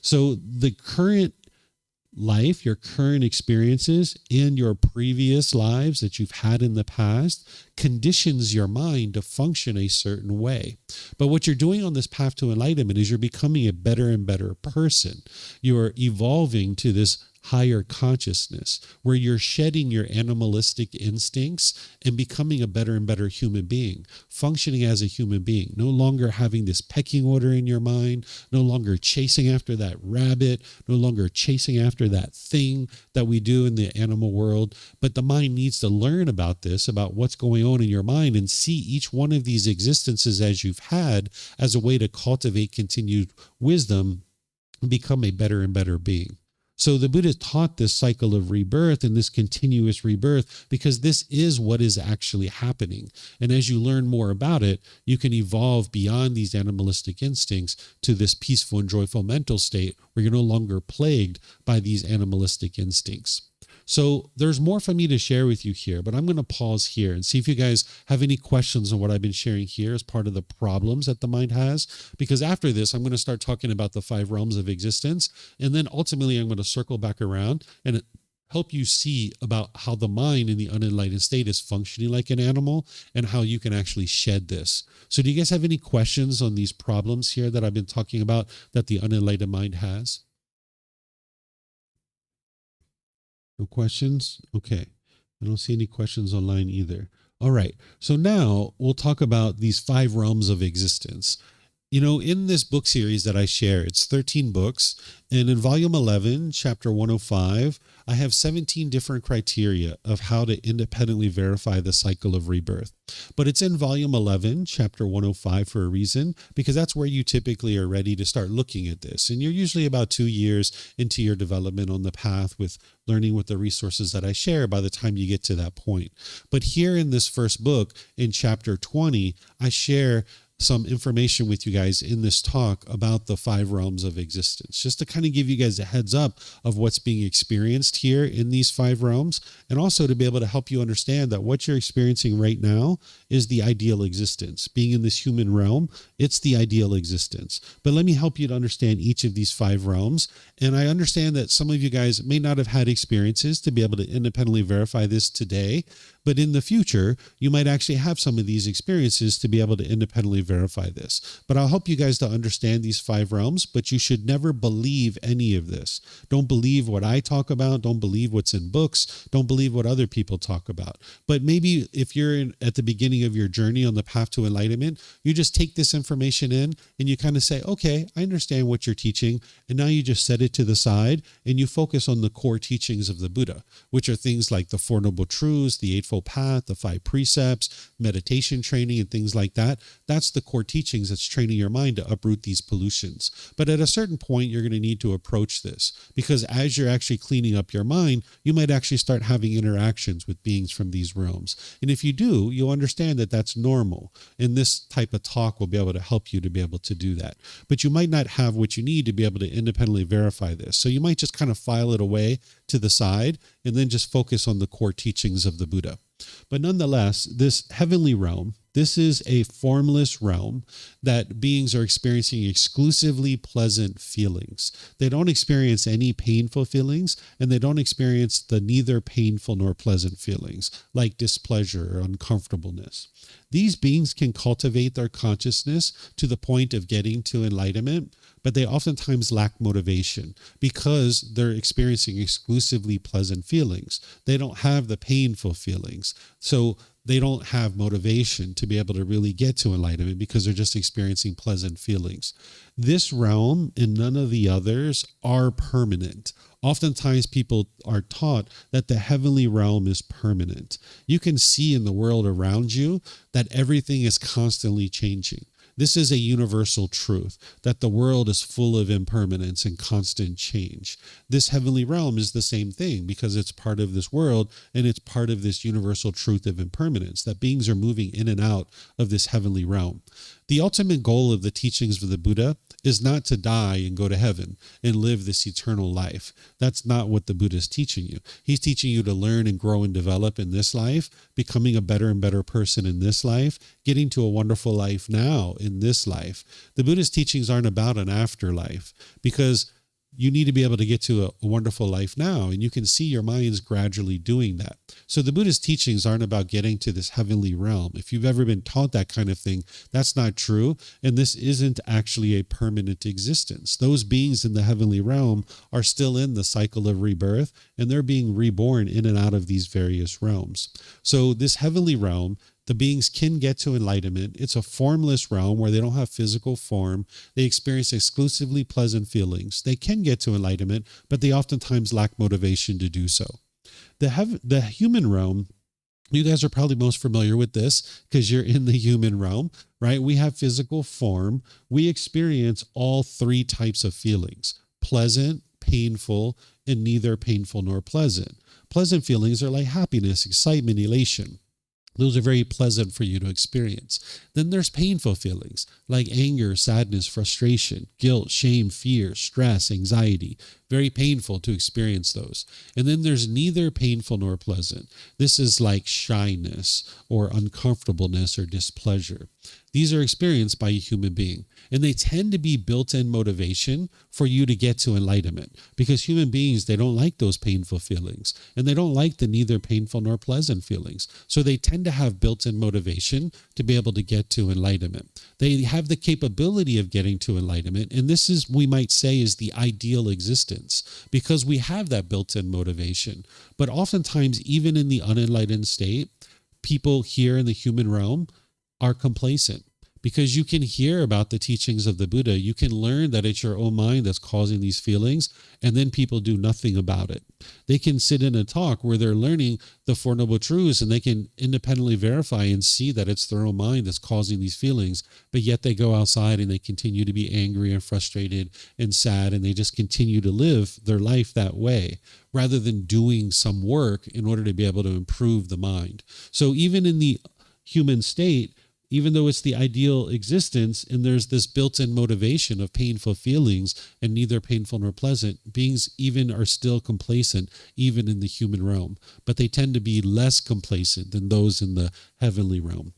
So the current life, your current experiences, and your previous lives that you've had in the past conditions your mind to function a certain way. But what you're doing on this path to enlightenment is you're becoming a better and better person. You're evolving to this higher consciousness where you're shedding your animalistic instincts and becoming a better and better human being, functioning as a human being, no longer having this pecking order in your mind, no longer chasing after that rabbit, no longer chasing after that thing that we do in the animal world. But the mind needs to learn about this, about what's going on in your mind, and see each one of these existences as you've had as a way to cultivate continued wisdom and become a better and better being. So the Buddha taught this cycle of rebirth and this continuous rebirth because this is what is actually happening. And as you learn more about it, you can evolve beyond these animalistic instincts to this peaceful and joyful mental state where you're no longer plagued by these animalistic instincts. So there's more for me to share with you here, but I'm going to pause here and see if you guys have any questions on what I've been sharing here as part of the problems that the mind has. Because after this, I'm going to start talking about the 5 realms of existence. And then ultimately, I'm going to circle back around and help you see about how the mind in the unenlightened state is functioning like an animal and how you can actually shed this. So do you guys have any questions on these problems here that I've been talking about that the unenlightened mind has? No questions? Okay. I don't see any questions online either. All right. So now we'll talk about these 5 realms of existence. In this book series that I share, it's 13 books. And in volume 11, chapter 105, I have 17 different criteria of how to independently verify the cycle of rebirth. But it's in volume 11, chapter 105 for a reason, because that's where you typically are ready to start looking at this. And you're usually about 2 years into your development on the path with learning with the resources that I share by the time you get to that point. But here in this first book, in chapter 20, I share some information with you guys in this talk about the 5 realms of existence, just to kind of give you guys a heads up of what's being experienced here in these 5 realms, and also to be able to help you understand that what you're experiencing right now is the ideal existence. Being in this human realm, it's the ideal existence. But let me help you to understand each of these 5 realms. And I understand that some of you guys may not have had experiences to be able to independently verify this today, but in the future, you might actually have some of these experiences to be able to independently verify this. But I'll help you guys to understand these 5 realms, but you should never believe any of this. Don't believe what I talk about. Don't believe what's in books. Don't believe what other people talk about. But maybe if you're at the beginning of your journey on the path to enlightenment, you just take this information in and you kind of say, okay, I understand what you're teaching. And now you just set it to the side and you focus on the core teachings of the Buddha, which are things like the 4 Noble Truths, the Eightfold Path, the 5 Precepts, meditation training, and things like that. That's the core teachings that's training your mind to uproot these pollutions. But at a certain point, you're going to need to approach this, because as you're actually cleaning up your mind, you might actually start having interactions with beings from these realms. And if you do, you'll understand that that's normal. And this type of talk will be able to help you to be able to do that. But you might not have what you need to be able to independently verify this. So you might just kind of file it away to the side and then just focus on the core teachings of the Buddha. But nonetheless, this heavenly realm, this is a formless realm that beings are experiencing exclusively pleasant feelings. They don't experience any painful feelings, and they don't experience the neither painful nor pleasant feelings like displeasure or uncomfortableness. These beings can cultivate their consciousness to the point of getting to enlightenment, but they oftentimes lack motivation because they're experiencing exclusively pleasant feelings. They don't have the painful feelings. So they don't have motivation to be able to really get to enlightenment because they're just experiencing pleasant feelings. This realm and none of the others are permanent. Oftentimes people are taught that the heavenly realm is permanent. You can see in the world around you that everything is constantly changing. This is a universal truth, that the world is full of impermanence and constant change. This heavenly realm is the same thing because it's part of this world and it's part of this universal truth of impermanence, that beings are moving in and out of this heavenly realm. The ultimate goal of the teachings of the Buddha is not to die and go to heaven and live this eternal life. That's not what the Buddha is teaching you. He's teaching you to learn and grow and develop in this life, becoming a better and better person in this life, getting to a wonderful life now in this life. The Buddha's teachings aren't about an afterlife, because you need to be able to get to a wonderful life now, and you can see your minds gradually doing that. So the Buddha's teachings aren't about getting to this heavenly realm. If you've ever been taught that kind of thing, that's not true, and this isn't actually a permanent existence. Those beings in the heavenly realm are still in the cycle of rebirth, and they're being reborn in and out of these various realms. So this heavenly realm, the beings can get to enlightenment. It's a formless realm where they don't have physical form. They experience exclusively pleasant feelings. They can get to enlightenment, but they oftentimes lack motivation to do so. The human realm, you guys are probably most familiar with this because you're in the human realm, right? We have physical form. We experience all 3 types of feelings: pleasant, painful, and neither painful nor pleasant. Pleasant feelings are like happiness, excitement, elation. Those are very pleasant for you to experience. Then there's painful feelings like anger, sadness, frustration, guilt, shame, fear, stress, anxiety. Very painful to experience those. And then there's neither painful nor pleasant. This is like shyness or uncomfortableness or displeasure. These are experienced by a human being, and they tend to be built-in motivation for you to get to enlightenment, because human beings, they don't like those painful feelings, and they don't like the neither painful nor pleasant feelings. So they tend to have built-in motivation to be able to get to enlightenment. They have the capability of getting to enlightenment, and this is, we might say, is the ideal existence. existence because we have that built-in motivation. But oftentimes, even in the unenlightened state, people here in the human realm are complacent. Because you can hear about the teachings of the Buddha, you can learn that it's your own mind that's causing these feelings, and then people do nothing about it. They can sit in a talk where they're learning the Four Noble Truths, and they can independently verify and see that it's their own mind that's causing these feelings, but yet they go outside and they continue to be angry and frustrated and sad, and they just continue to live their life that way, rather than doing some work in order to be able to improve the mind. So even in the human state, even though it's the ideal existence and there's this built-in motivation of painful feelings and neither painful nor pleasant, beings even are still complacent, even in the human realm. But they tend to be less complacent than those in the heavenly realm.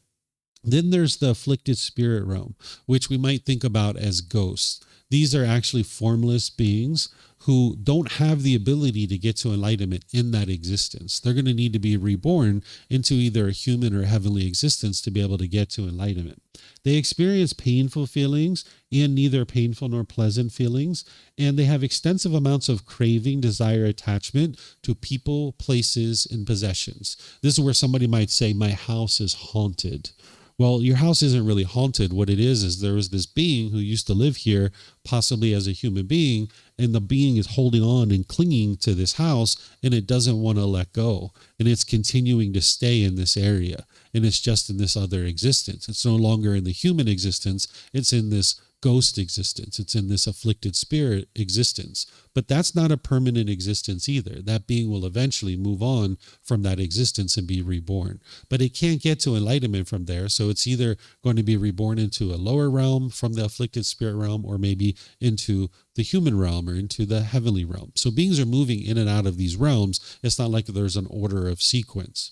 Then there's the afflicted spirit realm, which we might think about as ghosts. These are actually formless beings who don't have the ability to get to enlightenment in that existence. They're going to need to be reborn into either a human or heavenly existence to be able to get to enlightenment. They experience painful feelings and neither painful nor pleasant feelings, and they have extensive amounts of craving, desire, attachment to people, places, and possessions. This is where somebody might say, my house is haunted. Well, your house isn't really haunted. What it is there was this being who used to live here, possibly as a human being, and the being is holding on and clinging to this house, and it doesn't want to let go. And it's continuing to stay in this area, and it's just in this other existence. It's no longer in the human existence. It's in this ghost existence. It's in this afflicted spirit existence. But that's not a permanent existence either. That being will eventually move on from that existence and be reborn. But it can't get to enlightenment from there. So it's either going to be reborn into a lower realm from the afflicted spirit realm, or maybe into the human realm or into the heavenly realm. So beings are moving in and out of these realms. It's not like there's an order of sequence.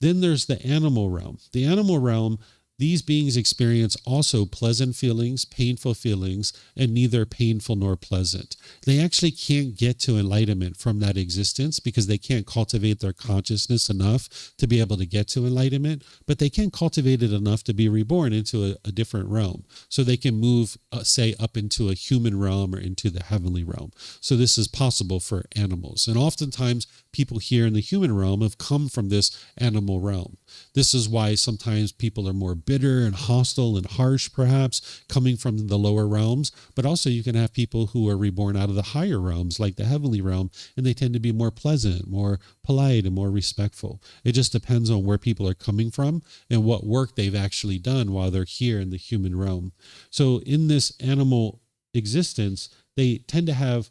Then there's the animal realm. The animal realm, these beings experience also pleasant feelings, painful feelings, and neither painful nor pleasant. They actually can't get to enlightenment from that existence because they can't cultivate their consciousness enough to be able to get to enlightenment, but they can cultivate it enough to be reborn into a different realm. So they can move, say, up into a human realm or into the heavenly realm. So this is possible for animals. And oftentimes, people here in the human realm have come from this animal realm. This is why sometimes people are more bitter and hostile and harsh, perhaps, coming from the lower realms. But also you can have people who are reborn out of the higher realms, like the heavenly realm, and they tend to be more pleasant, more polite, and more respectful. It just depends on where people are coming from and what work they've actually done while they're here in the human realm. So in this animal existence, they tend to have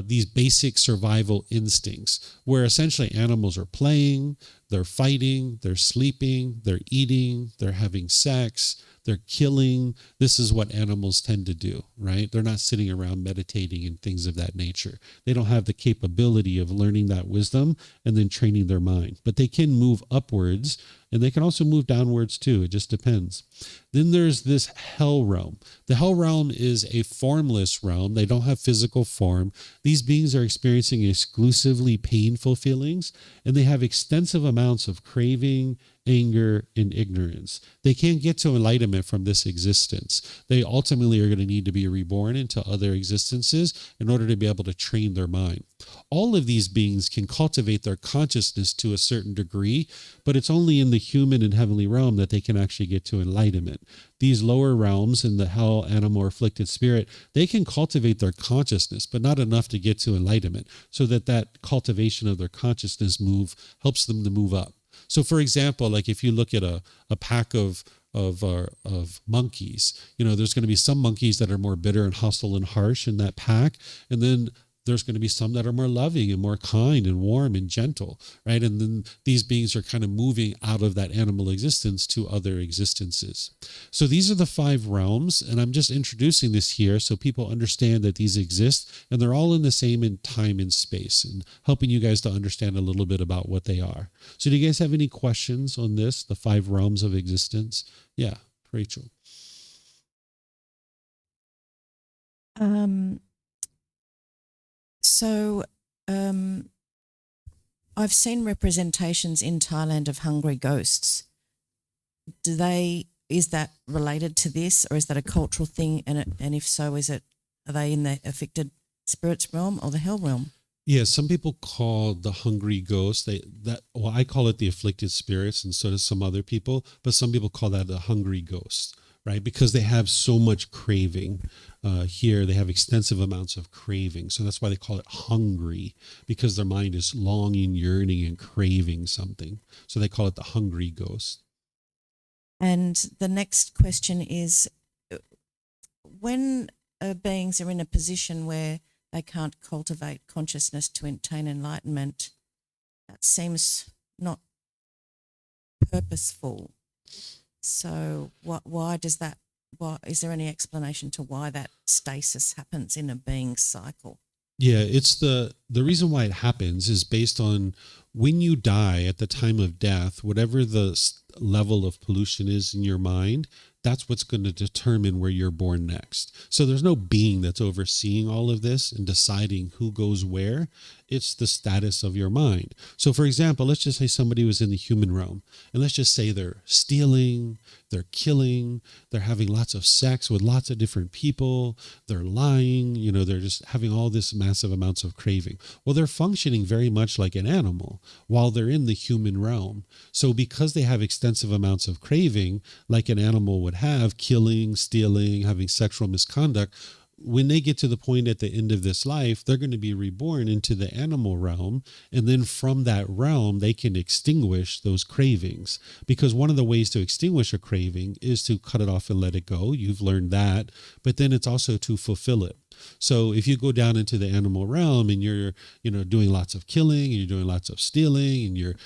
these basic survival instincts where essentially animals are playing, they're fighting, they're sleeping, they're eating, they're having sex, they're killing. This is what animals tend to do, right? They're not sitting around meditating and things of that nature. They don't have the capability of learning that wisdom and then training their mind, but they can move upwards and they can also move downwards too. It just depends. Then there's this hell realm. The hell realm is a formless realm. They don't have physical form. These beings are experiencing exclusively painful feelings, and they have extensive amounts of craving, anger, and ignorance. They can't get to enlightenment from this existence. They ultimately are going to need to be reborn into other existences in order to be able to train their mind. All of these beings can cultivate their consciousness to a certain degree, but it's only in the human and heavenly realm that they can actually get to enlightenment. These lower realms in the hell, animal, or afflicted spirit, they can cultivate their consciousness, but not enough to get to enlightenment, so that cultivation of their consciousness helps them to move up. So, for example, like if you look at a pack of monkeys, there's going to be some monkeys that are more bitter and hostile and harsh in that pack, and then there's going to be some that are more loving and more kind and warm and gentle, right? And then these beings are kind of moving out of that animal existence to other existences. So these are the 5 realms, and I'm just introducing this here so people understand that these exist, and they're all in the same in time and space, and helping you guys to understand a little bit about what they are. So do you guys have any questions on this, the 5 realms of existence? Yeah, Rachel. So I've seen representations in Thailand of hungry ghosts. Is that related to this, or is that a cultural thing? And if so, are they in the affected spirit's realm or the hell realm? Yeah, some people call the hungry ghost, I call it the afflicted spirits, and so do some other people, but some people call that a hungry ghost, right? Because they have so much craving. Here they have extensive amounts of craving. So that's why they call it hungry, because their mind is longing, yearning, and craving something. So they call it the hungry ghost. And the next question is, when beings are in a position where they can't cultivate consciousness to attain enlightenment, that seems not purposeful. So why does that, is there any explanation to why that stasis happens in a being's cycle? Yeah, it's the reason why it happens is based on when you die at the time of death, whatever the level of pollution is in your mind, that's what's going to determine where you're born next. So there's no being that's overseeing all of this and deciding who goes where. It's the status of your mind. So for example, let's just say somebody was in the human realm, and let's just say they're stealing, they're killing, they're having lots of sex with lots of different people, they're lying, they're just having all this massive amounts of craving. Well, they're functioning very much like an animal while they're in the human realm. So because they have extensive amounts of craving, like an animal would have, killing, stealing, having sexual misconduct, when they get to the point at the end of this life, they're going to be reborn into the animal realm. And then from that realm, they can extinguish those cravings. Because one of the ways to extinguish a craving is to cut it off and let it go. You've learned that. But then it's also to fulfill it. So if you go down into the animal realm and you're, doing lots of killing, and you're doing lots of stealing, and you're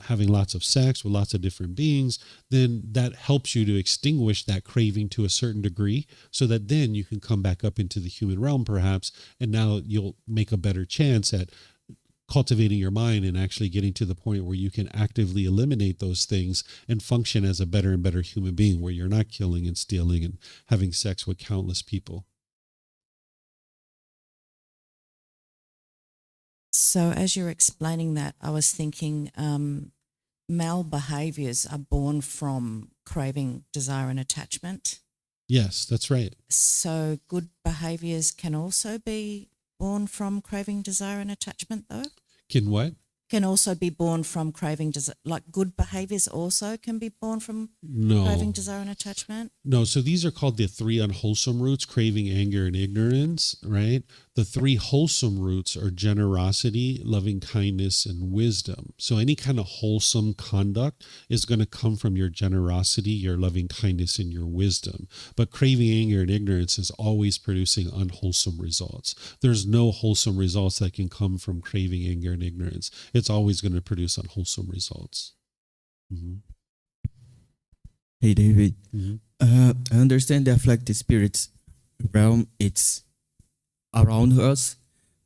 having lots of sex with lots of different beings, then that helps you to extinguish that craving to a certain degree, so that then you can come back up into the human realm perhaps, and now you'll make a better chance at cultivating your mind and actually getting to the point where you can actively eliminate those things and function as a better and better human being, where you're not killing and stealing and having sex with countless people. So as you're explaining that, I was thinking male behaviors are born from craving, desire, and attachment. Yes, that's right. So good behaviors can also be born from craving, desire, and attachment, though? Can what? Can also be born from craving, like good behaviors also can be born from No. craving, desire, and attachment? No, so these are called the three unwholesome roots: craving, anger, and ignorance, right? The three wholesome roots are generosity, loving kindness, and wisdom. So any kind of wholesome conduct is going to come from your generosity, your loving kindness, and your wisdom. But craving, anger, and ignorance is always producing unwholesome results. There's no wholesome results that can come from craving, anger, and ignorance. It's always going to produce unwholesome results. Mm-hmm. Hey, David. Mm-hmm. I understand the afflicted spirits realm, it's around us,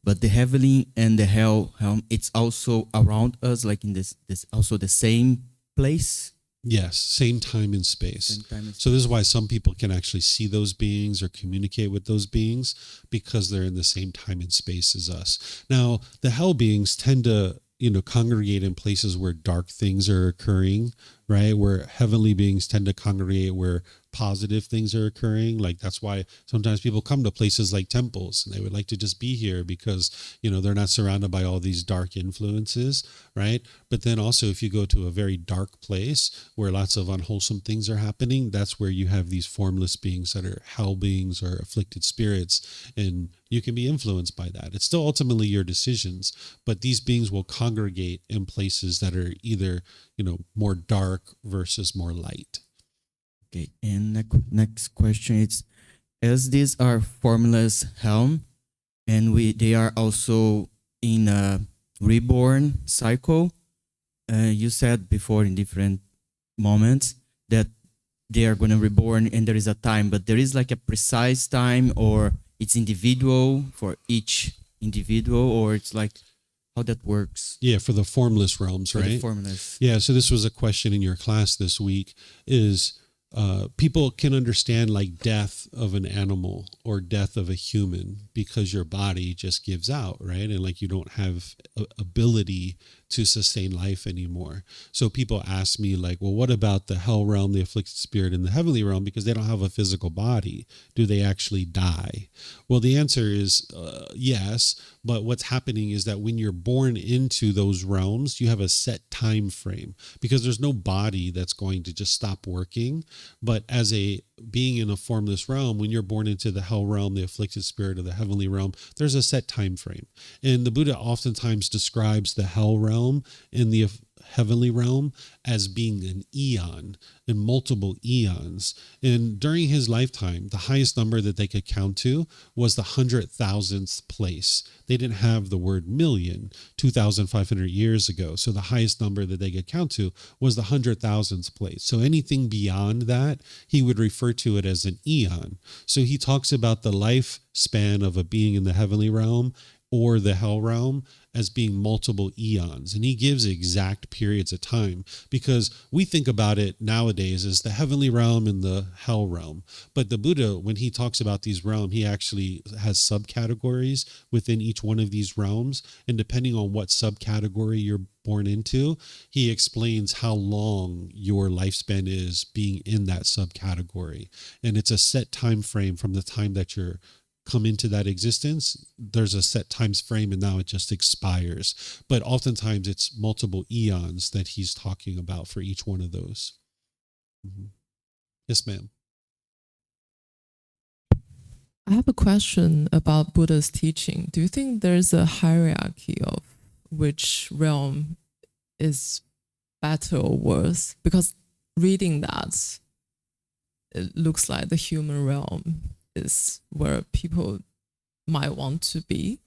but the heavenly and the hell realm, it's also around us, like in this also the same place. Yes, same time and space. Same time and So this is why some people can actually see those beings or communicate with those beings, because they're in the same time and space as us. Now, the hell beings tend to, congregate in places where dark things are occurring, right? Where heavenly beings tend to congregate where positive things are occurring. Like that's why sometimes people come to places like temples and they would like to just be here because, they're not surrounded by all these dark influences, right? But then also if you go to a very dark place where lots of unwholesome things are happening, that's where you have these formless beings that are hell beings or afflicted spirits, and you can be influenced by that. It's still ultimately your decisions, but these beings will congregate in places that are either, more dark versus more light. Okay, and next question is, as these are formless helm, and they are also in a reborn cycle, you said before in different moments that they are going to reborn and there is a time, but there is like a precise time, or it's individual for each individual, or it's like how that works? Yeah, for the formless realms, For right? the formless. Yeah, so this was a question in your class this week, is people can understand like death of an animal or death of a human because your body just gives out, right? And like you don't have ability to sustain life anymore. So people ask me like, well, what about the hell realm, the afflicted spirit, and the heavenly realm? Because they don't have a physical body. Do they actually die? Well, the answer is yes. But what's happening is that when you're born into those realms, you have a set time frame, because there's no body that's going to just stop working. But as a being in a formless realm, when you're born into the hell realm, the afflicted spirit, or the heavenly realm, there's a set time frame. And the Buddha oftentimes describes the hell realm and the heavenly realm as being an eon and multiple eons. And during his lifetime, the highest number that they could count to was the 100,000th place. They didn't have the word million 2,500 years ago. So the highest number that they could count to was the 100,000th place. So anything beyond that, he would refer to it as an eon. So he talks about the lifespan of a being in the heavenly realm or the hell realm as being multiple eons. And he gives exact periods of time, because we think about it nowadays as the heavenly realm and the hell realm. But the Buddha, when he talks about these realms, he actually has subcategories within each one of these realms. And depending on what subcategory you're born into, he explains how long your lifespan is being in that subcategory. And it's a set time frame from the time that you're come into that existence. There's a set times frame, and now it just expires. But oftentimes it's multiple eons that he's talking about for each one of those. Mm-hmm. Yes, ma'am. I have a question about Buddha's teaching. Do you think there's a hierarchy of which realm is better or worse? Because reading that, it looks like the human realm is where people might want to be,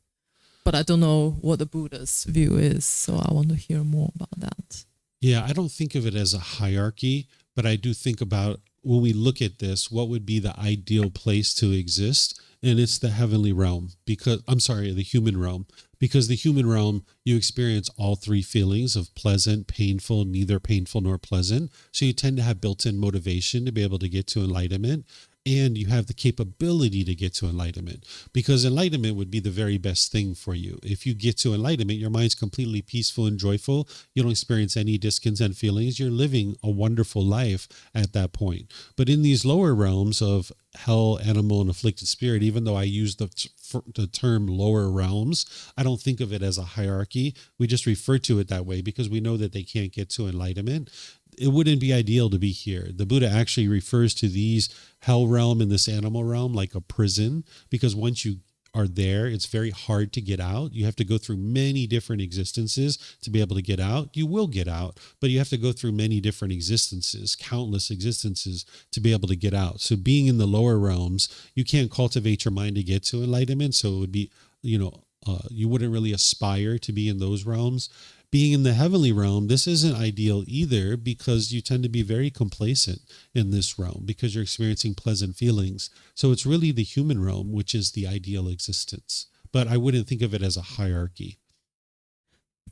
but I don't know what the Buddha's view is, so I want to hear more about that. Yeah, I don't think of it as a hierarchy, but I do think about, when we look at this, what would be the ideal place to exist? And it's the heavenly realm, the human realm, because the human realm, you experience all three feelings of pleasant, painful, neither painful nor pleasant. So you tend to have built-in motivation to be able to get to enlightenment. And you have the capability to get to enlightenment, because enlightenment would be the very best thing for you. If you get to enlightenment, your mind's completely peaceful and joyful. You don't experience any discontent feelings. You're living a wonderful life at that point. But in these lower realms of hell, animal, and afflicted spirit, even though I use the term lower realms, I don't think of it as a hierarchy. We just refer to it that way because we know that they can't get to enlightenment. It wouldn't be ideal to be here. The Buddha actually refers to these hell realm and this animal realm like a prison, because once you are there, it's very hard to get out. You have to go through many different existences to be able to get out. You will get out, but you have to go through many different existences, countless existences, to be able to get out. So being in the lower realms, you can't cultivate your mind to get to enlightenment. So it would be, you wouldn't really aspire to be in those realms. Being in the heavenly realm, this isn't ideal either, because you tend to be very complacent in this realm because you're experiencing pleasant feelings. So it's really the human realm, which is the ideal existence. But I wouldn't think of it as a hierarchy.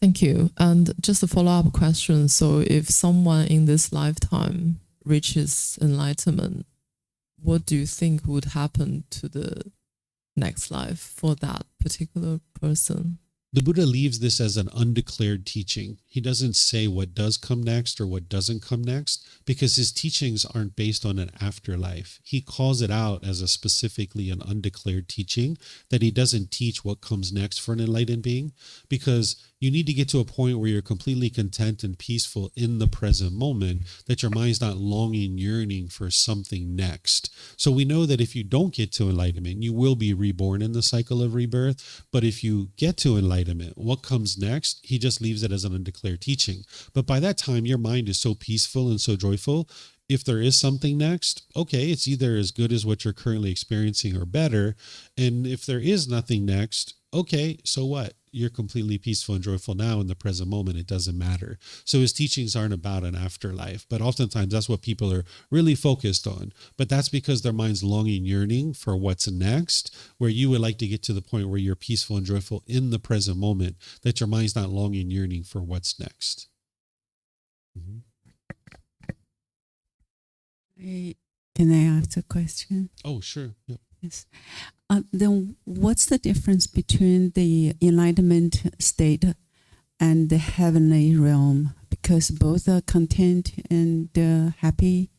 Thank you. And just a follow-up question. So if someone in this lifetime reaches enlightenment, what do you think would happen to the next life for that particular person? The Buddha leaves this as an undeclared teaching. He doesn't say what does come next or what doesn't come next, because his teachings aren't based on an afterlife. He calls it out as a specifically an undeclared teaching, that he doesn't teach what comes next for an enlightened being, because you need to get to a point where you're completely content and peaceful in the present moment, that your mind's not longing, yearning for something next. So we know that if you don't get to enlightenment, you will be reborn in the cycle of rebirth. But if you get to enlightenment, what comes next, he just leaves it as an undeclared teaching. But by that time, your mind is so peaceful and so joyful. If there is something next, okay, it's either as good as what you're currently experiencing or better. And if there is nothing next, okay, so what? You're completely peaceful and joyful now in the present moment. It doesn't matter. So his teachings aren't about an afterlife, but oftentimes that's what people are really focused on. But that's because their mind's longing, yearning for what's next, where you would like to get to the point where you're peaceful and joyful in the present moment, that your mind's not longing, yearning for what's next. Mm-hmm. Can I ask a question? Oh, sure. Yep. Yes. Then what's the difference between the enlightenment state and the heavenly realm, because both are content and happy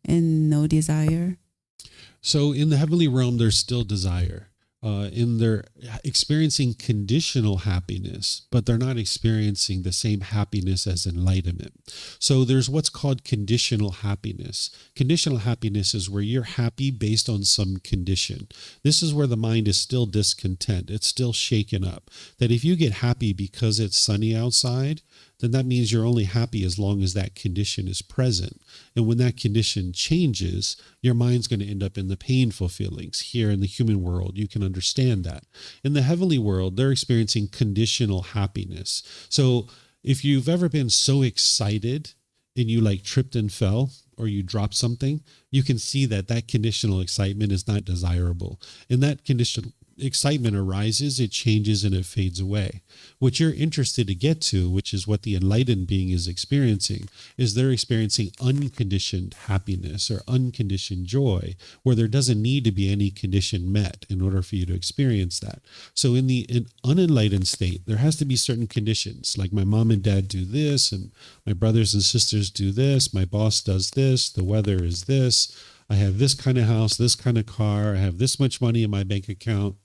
and no desire. So in the heavenly realm, there's still desire. They're experiencing conditional happiness, but they're not experiencing the same happiness as enlightenment. So there's what's called conditional happiness. Conditional happiness is where you're happy based on some condition. This is where the mind is still discontent. It's still shaken up. That if you get happy because it's sunny outside, then that means you're only happy as long as that condition is present. And when that condition changes, your mind's going to end up in the painful feelings. Here in the human world, you can understand that. In the heavenly world, they're experiencing conditional happiness. So if you've ever been so excited and you like tripped and fell, or you drop something, you can see that that conditional excitement is not desirable. And that conditional excitement arises, it changes, and it fades away. What you're interested to get to, which is what the enlightened being is experiencing, is they're experiencing unconditioned happiness or unconditioned joy, where there doesn't need to be any condition met in order for you to experience that. So in the unenlightened state, there has to be certain conditions, like my mom and dad do this, and my brothers and sisters do this, my boss does this, the weather is this, I have this kind of house, this kind of car, I have this much money in my bank account,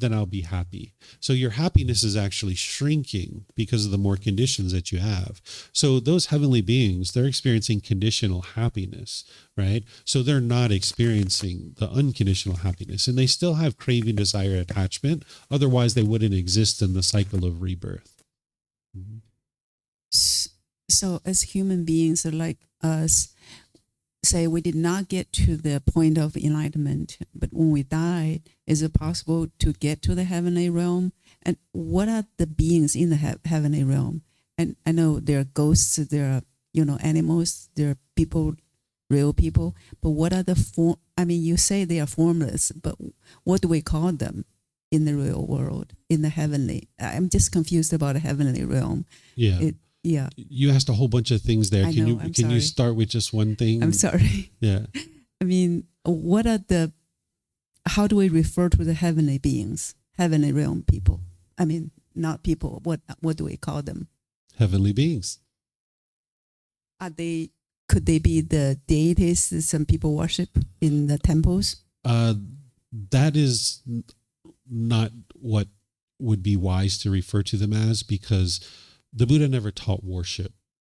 then I'll be happy. So your happiness is actually shrinking because of the more conditions that you have. So those heavenly beings, they're experiencing conditional happiness, right? So they're not experiencing the unconditional happiness, and they still have craving, desire, attachment. Otherwise, they wouldn't exist in the cycle of rebirth. Mm-hmm. So as human beings like us, say we did not get to the point of enlightenment, but when we died, is it possible to get to the heavenly realm? And what are the beings in the heavenly realm? And I know there are ghosts, there are, animals, there are people, real people, but what are the form? I mean, you say they are formless, but what do we call them in the real world, in the heavenly? I'm just confused about the heavenly realm. Yeah. Yeah. You asked a whole bunch of things there. Can you start with just one thing? I'm sorry. Yeah. I mean, how do we refer to the heavenly beings, heavenly realm people? I mean, not people. What do we call them? Heavenly beings. Could they be the deities that some people worship in the temples? That is not what would be wise to refer to them as, because the Buddha never taught worship.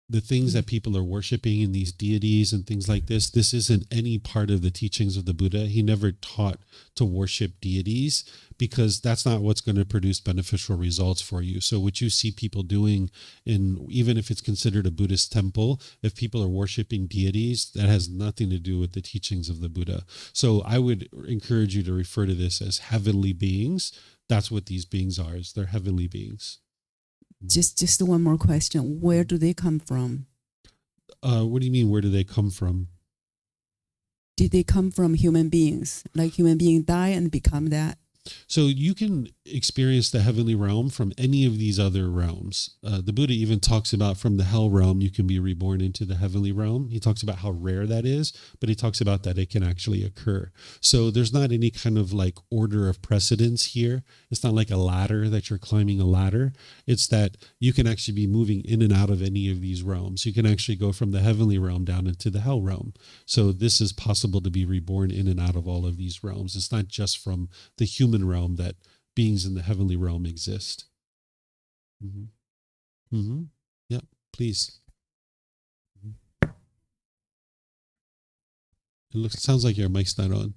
The things that people are worshiping in these deities and things like this isn't any part of the teachings of the Buddha. He never taught to worship deities, because that's not what's going to produce beneficial results for you. So what you see people doing, even if it's considered a Buddhist temple, if people are worshiping deities, that has nothing to do with the teachings of the Buddha. So I would encourage you to refer to this as heavenly beings. That's what these beings are, is they're heavenly beings. Just one more question. Where do they come from? What do you mean, where do they come from? Did they come from human beings? Like human beings die and become that? So you can experience the heavenly realm from any of these other realms. The Buddha even talks about from the hell realm, you can be reborn into the heavenly realm. He talks about how rare that is, but he talks about that it can actually occur. So there's not any kind of like order of precedence here. It's not like a ladder that you're climbing a ladder. It's that you can actually be moving in and out of any of these realms. You can actually go from the heavenly realm down into the hell realm. So this is possible to be reborn in and out of all of these realms. It's not just from the human realm that beings in the heavenly realm exist. Mm-hmm. Mm-hmm. Yeah, please. Mm-hmm. Sounds like your mic's not on.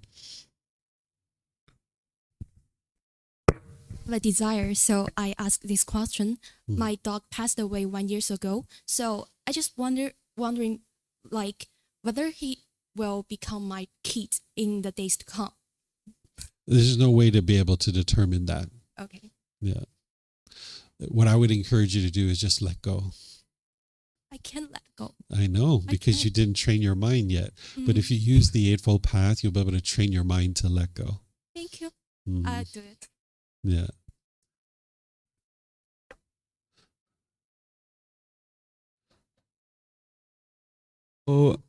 The desire. So I asked this question. My dog passed away 1 year ago. So I just wondering like whether he will become my kid in the days to come. There's no way to be able to determine that. Okay. Yeah. What I would encourage you to do is just let go. I can't let go. I know, because you didn't train your mind yet. But if you use the Eightfold Path, you'll be able to train your mind to let go. Thank you. Mm-hmm. I'll do it. Yeah. So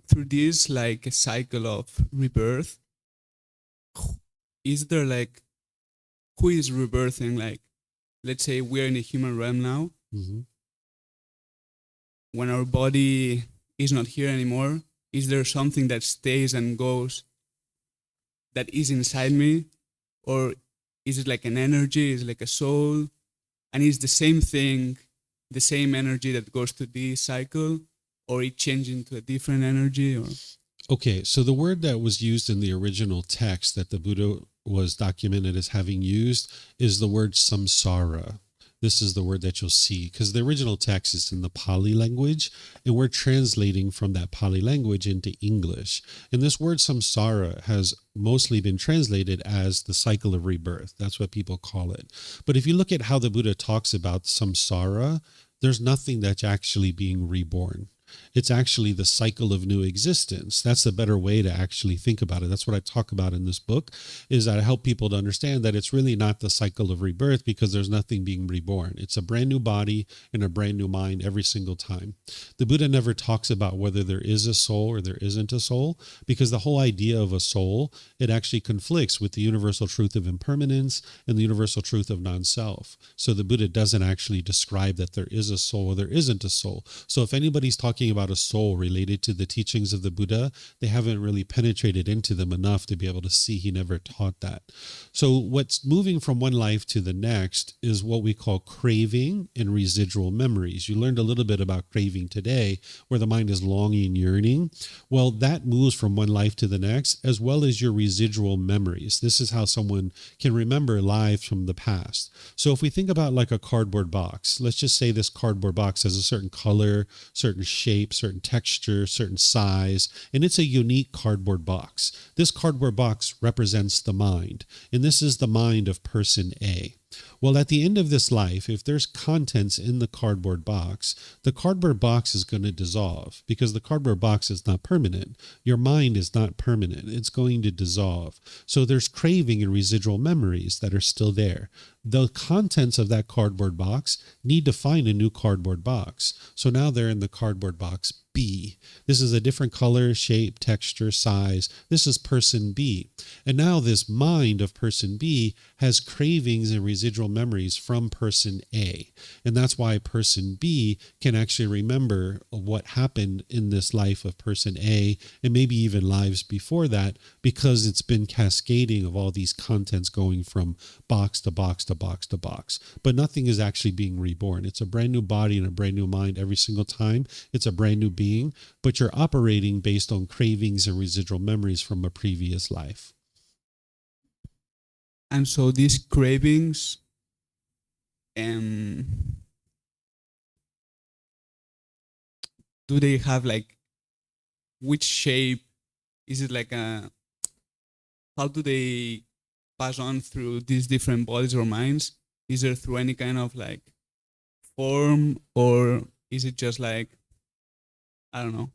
through this like a cycle of rebirth, is there like who is rebirthing? Like let's say we're in the human realm now. Mm-hmm. When our body is not here anymore, is there something that stays and goes that is inside me? Or is it like an energy? Is it like a soul? And is the same thing, the same energy that goes to this cycle? Or it changes into a different energy? Or Okay, so the word that was used in the original text that the Buddha was documented as having used is the word samsara. This is the word that you'll see because the original text is in the Pali language and we're translating from that Pali language into English. And this word samsara has mostly been translated as the cycle of rebirth. That's what people call it. But if you look at how the Buddha talks about samsara, there's nothing that's actually being reborn. It's actually the cycle of new existence. That's a better way to actually think about it. That's what I talk about in this book, is that I help people to understand that it's really not the cycle of rebirth because there's nothing being reborn. It's a brand new body and a brand new mind every single time. The Buddha never talks about whether there is a soul or there isn't a soul, because the whole idea of a soul, it actually conflicts with the universal truth of impermanence and the universal truth of non-self. So the Buddha doesn't actually describe that there is a soul or there isn't a soul. So if anybody's talking about a soul related to the teachings of the Buddha, they haven't really penetrated into them enough to be able to see he never taught that. So what's moving from one life to the next is what we call craving and residual memories. You learned a little bit about craving today, where the mind is longing, yearning. Well, that moves from one life to the next, as well as your residual memories. This is how someone can remember lives from the past. So if we think about like a cardboard box, let's just say this cardboard box has a certain color, certain shape, certain texture, certain size, and it's a unique cardboard box. This cardboard box represents the mind, and this is the mind of person A. Well, at the end of this life, if there's contents in the cardboard box is going to dissolve because the cardboard box is not permanent. Your mind is not permanent. It's going to dissolve. So there's craving and residual memories that are still there. The contents of that cardboard box need to find a new cardboard box. So now they're in the cardboard box B. This is a different color, shape, texture, size. This is person B. And now this mind of person B has cravings and residual memories from person A. And that's why person B can actually remember what happened in this life of person A and maybe even lives before that, because it's been cascading of all these contents going from box to box to box to box. But nothing is actually being reborn. It's a brand new body and a brand new mind every single time. It's a brand new being, but you're operating based on cravings and residual memories from a previous life. and so these cravings, do they have like, which shape? Is it like how do they pass on through these different bodies or minds? Is it through any kind of like form, or is it just like, I don't know?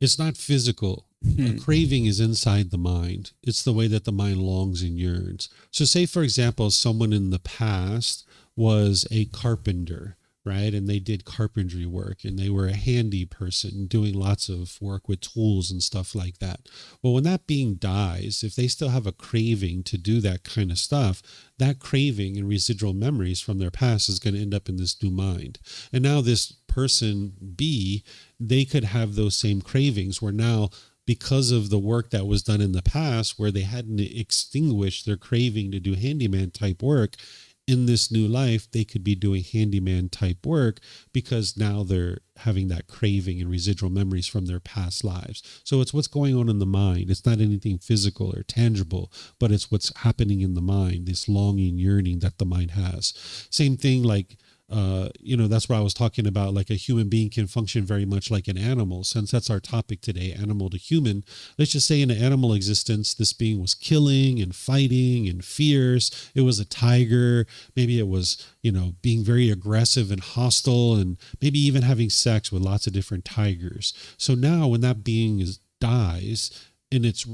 It's not physical. A craving is inside the mind. It's the way that the mind longs and yearns. So say, for example, someone in the past was a carpenter, right? And they did carpentry work and they were a handy person doing lots of work with tools and stuff like that. Well, when that being dies, if they still have a craving to do that kind of stuff, that craving and residual memories from their past is going to end up in this new mind. And now this person B, they could have those same cravings where now, because of the work that was done in the past where they hadn't extinguished their craving to do handyman type work, in this new life, they could be doing handyman type work because now they're having that craving and residual memories from their past lives. So it's what's going on in the mind. It's not anything physical or tangible, but it's what's happening in the mind, this longing, yearning that the mind has. Same thing like, that's what I was talking about. Like a human being can function very much like an animal. Since that's our topic today, animal to human. Let's just say in an animal existence, this being was killing and fighting and fierce. It was a tiger. Maybe it was, being very aggressive and hostile and maybe even having sex with lots of different tigers. So now when that being dies, and it's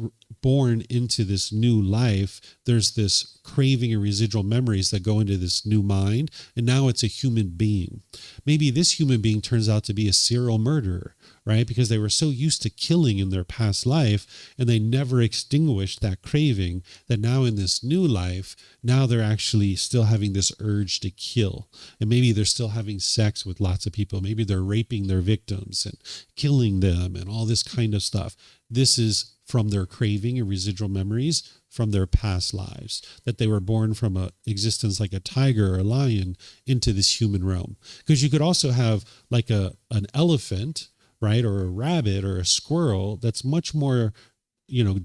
born into this new life, there's this craving and residual memories that go into this new mind, and now it's a human being. Maybe this human being turns out to be a serial murderer, right? Because they were so used to killing in their past life, and they never extinguished that craving, that now in this new life, now they're actually still having this urge to kill. And maybe they're still having sex with lots of people. Maybe they're raping their victims and killing them and all this kind of stuff. This is from their craving and residual memories from their past lives, that they were born from a existence like a tiger or a lion into this human realm. Because you could also have like an elephant, right, or a rabbit or a squirrel that's much more,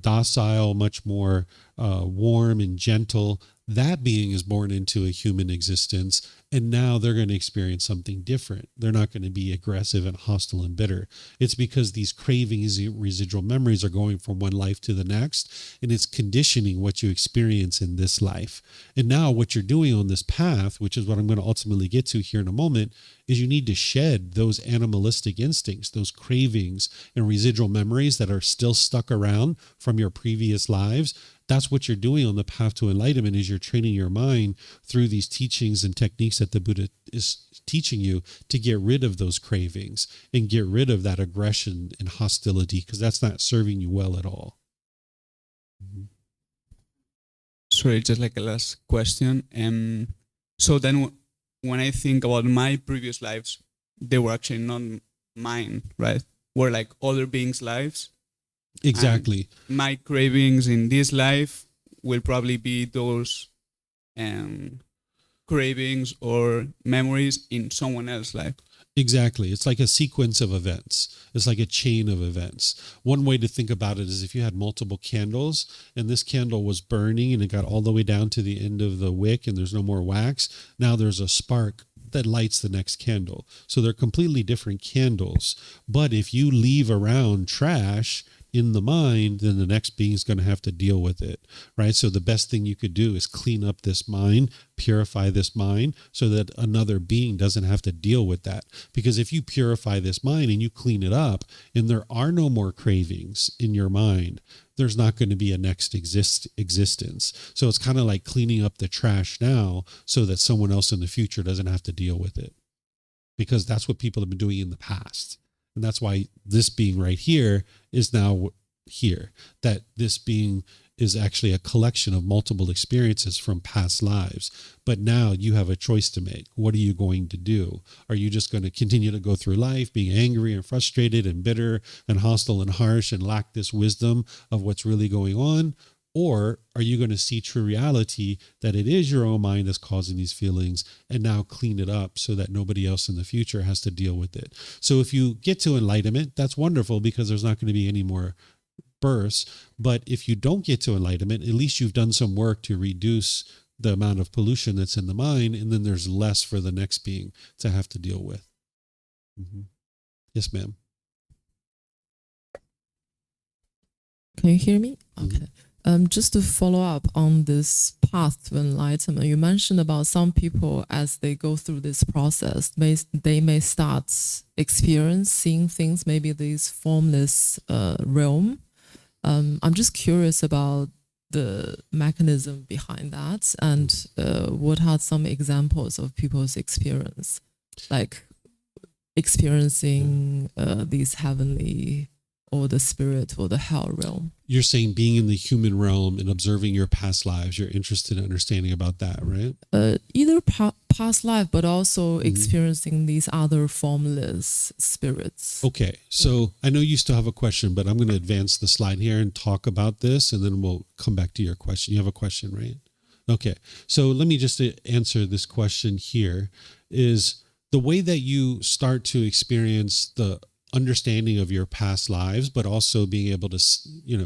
docile, much more warm and gentle. That being is born into a human existence, and now they're going to experience something different. They're not going to be aggressive and hostile and bitter. It's because these cravings, residual memories are going from one life to the next, and it's conditioning what you experience in this life. And now what you're doing on this path, which is what I'm going to ultimately get to here in a moment, is you need to shed those animalistic instincts, those cravings and residual memories that are still stuck around from your previous lives. That's what you're doing on the path to enlightenment, is you're training your mind through these teachings and techniques that the Buddha is teaching you to get rid of those cravings and get rid of that aggression and hostility, because that's not serving you well at all. Sorry, just like a last question. So then when I think about my previous lives, they were actually not mine, right? Were like other beings' lives. Exactly. And my cravings in this life will probably be those cravings or memories in someone else's life. Exactly. It's like a sequence of events. It's like a chain of events. One way to think about it is if you had multiple candles and this candle was burning and it got all the way down to the end of the wick and there's no more wax, now there's a spark that lights the next candle. So they're completely different candles. But if you leave around trash in the mind, then the next being is going to have to deal with it, right? So the best thing you could do is clean up this mind, purify this mind, so that another being doesn't have to deal with that. Because if you purify this mind and you clean it up, and there are no more cravings in your mind, there's not going to be a next existence. So it's kind of like cleaning up the trash now so that someone else in the future doesn't have to deal with it. Because that's what people have been doing in the past. And that's why this being right here is now here. That this being is actually a collection of multiple experiences from past lives. But now you have a choice to make. What are you going to do? Are you just going to continue to go through life being angry and frustrated and bitter and hostile and harsh and lack this wisdom of what's really going on? Or are you going to see true reality, that it is your own mind that's causing these feelings, and now clean it up so that nobody else in the future has to deal with it? So if you get to enlightenment, that's wonderful, because there's not going to be any more births. But if you don't get to enlightenment, at least you've done some work to reduce the amount of pollution that's in the mind, and then there's less for the next being to have to deal with. Mm-hmm. Yes, ma'am. Can you hear me? Mm-hmm. Okay. Just to follow up on this path to enlightenment, you mentioned about some people, as they go through this process, they may start experiencing things, maybe this formless realm. I'm just curious about the mechanism behind that, and what are some examples of people's experience, like experiencing these heavenly or the spirit or the hell realm. You're saying being in the human realm and observing your past lives, you're interested in understanding about that, right? Either past life, but also experiencing these other formless spirits. Okay, so I know you still have a question, but I'm going to advance the slide here and talk about this, and then we'll come back to your question. You have a question, right? Okay, so let me just answer this question here. Is the way that you start to experience the understanding of your past lives, but also being able to,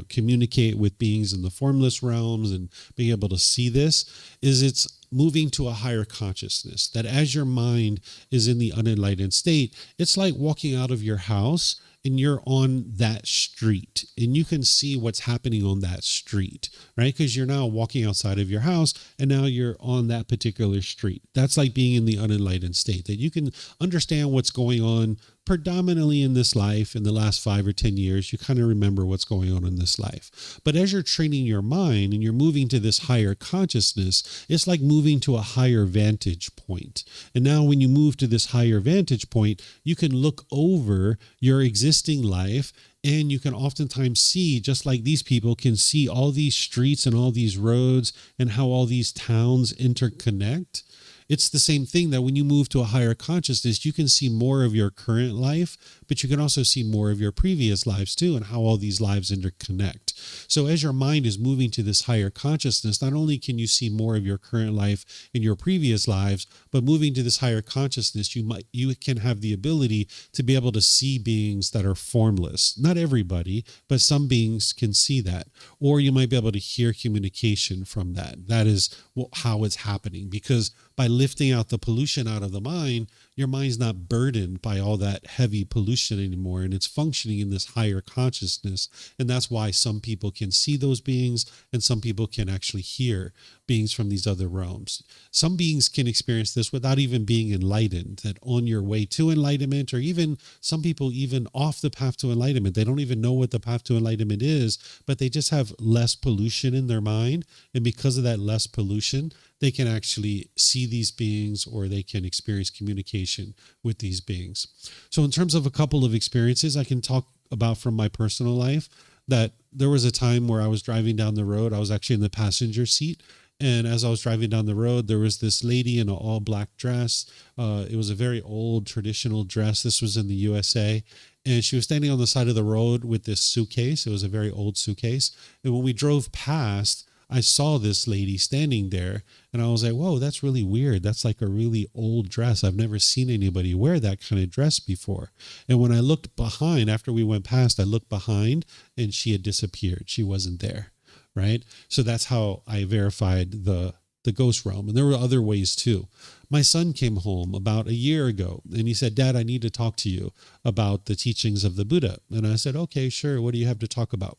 communicate with beings in the formless realms and being able to see this, is it's moving to a higher consciousness. That as your mind is in the unenlightened state, it's like walking out of your house and you're on that street and you can see what's happening on that street, right? Because you're now walking outside of your house and now you're on that particular street. That's like being in the unenlightened state, that you can understand what's going on predominantly in this life, in the last 5 or 10 years, you kind of remember what's going on in this life. But as you're training your mind and you're moving to this higher consciousness, it's like moving to a higher vantage point. And now when you move to this higher vantage point, you can look over your existing life, and you can oftentimes see, just like these people can see all these streets and all these roads and how all these towns interconnect. It's the same thing that when you move to a higher consciousness, you can see more of your current life, but you can also see more of your previous lives too, and how all these lives interconnect. So as your mind is moving to this higher consciousness, not only can you see more of your current life in your previous lives, but moving to this higher consciousness, you can have the ability to be able to see beings that are formless. Not everybody, but some beings can see that. Or you might be able to hear communication from that. That is how it's happening, because by lifting out the pollution out of the mind, your mind's not burdened by all that heavy pollution anymore, and it's functioning in this higher consciousness. And that's why some people can see those beings, and some people can actually hear beings from these other realms. Some beings can experience this without even being enlightened, that on your way to enlightenment, or even some people even off the path to enlightenment, they don't even know what the path to enlightenment is, but they just have less pollution in their mind. And because of that less pollution, they can actually see these beings, or they can experience communication with these beings. So in terms of a couple of experiences, I can talk about from my personal life, that there was a time where I was driving down the road. I was actually in the passenger seat. And as I was driving down the road, there was this lady in an all black dress. It was a very old traditional dress. This was in the USA. And she was standing on the side of the road with this suitcase. It was a very old suitcase. And when we drove past, I saw this lady standing there, and I was like, whoa, that's really weird. That's like a really old dress. I've never seen anybody wear that kind of dress before. And when I looked behind, after we went past, I looked behind, and she had disappeared. She wasn't there, right? So that's how I verified the ghost realm. And there were other ways too. My son came home about a year ago, and he said, Dad, I need to talk to you about the teachings of the Buddha. And I said, okay, sure. What do you have to talk about?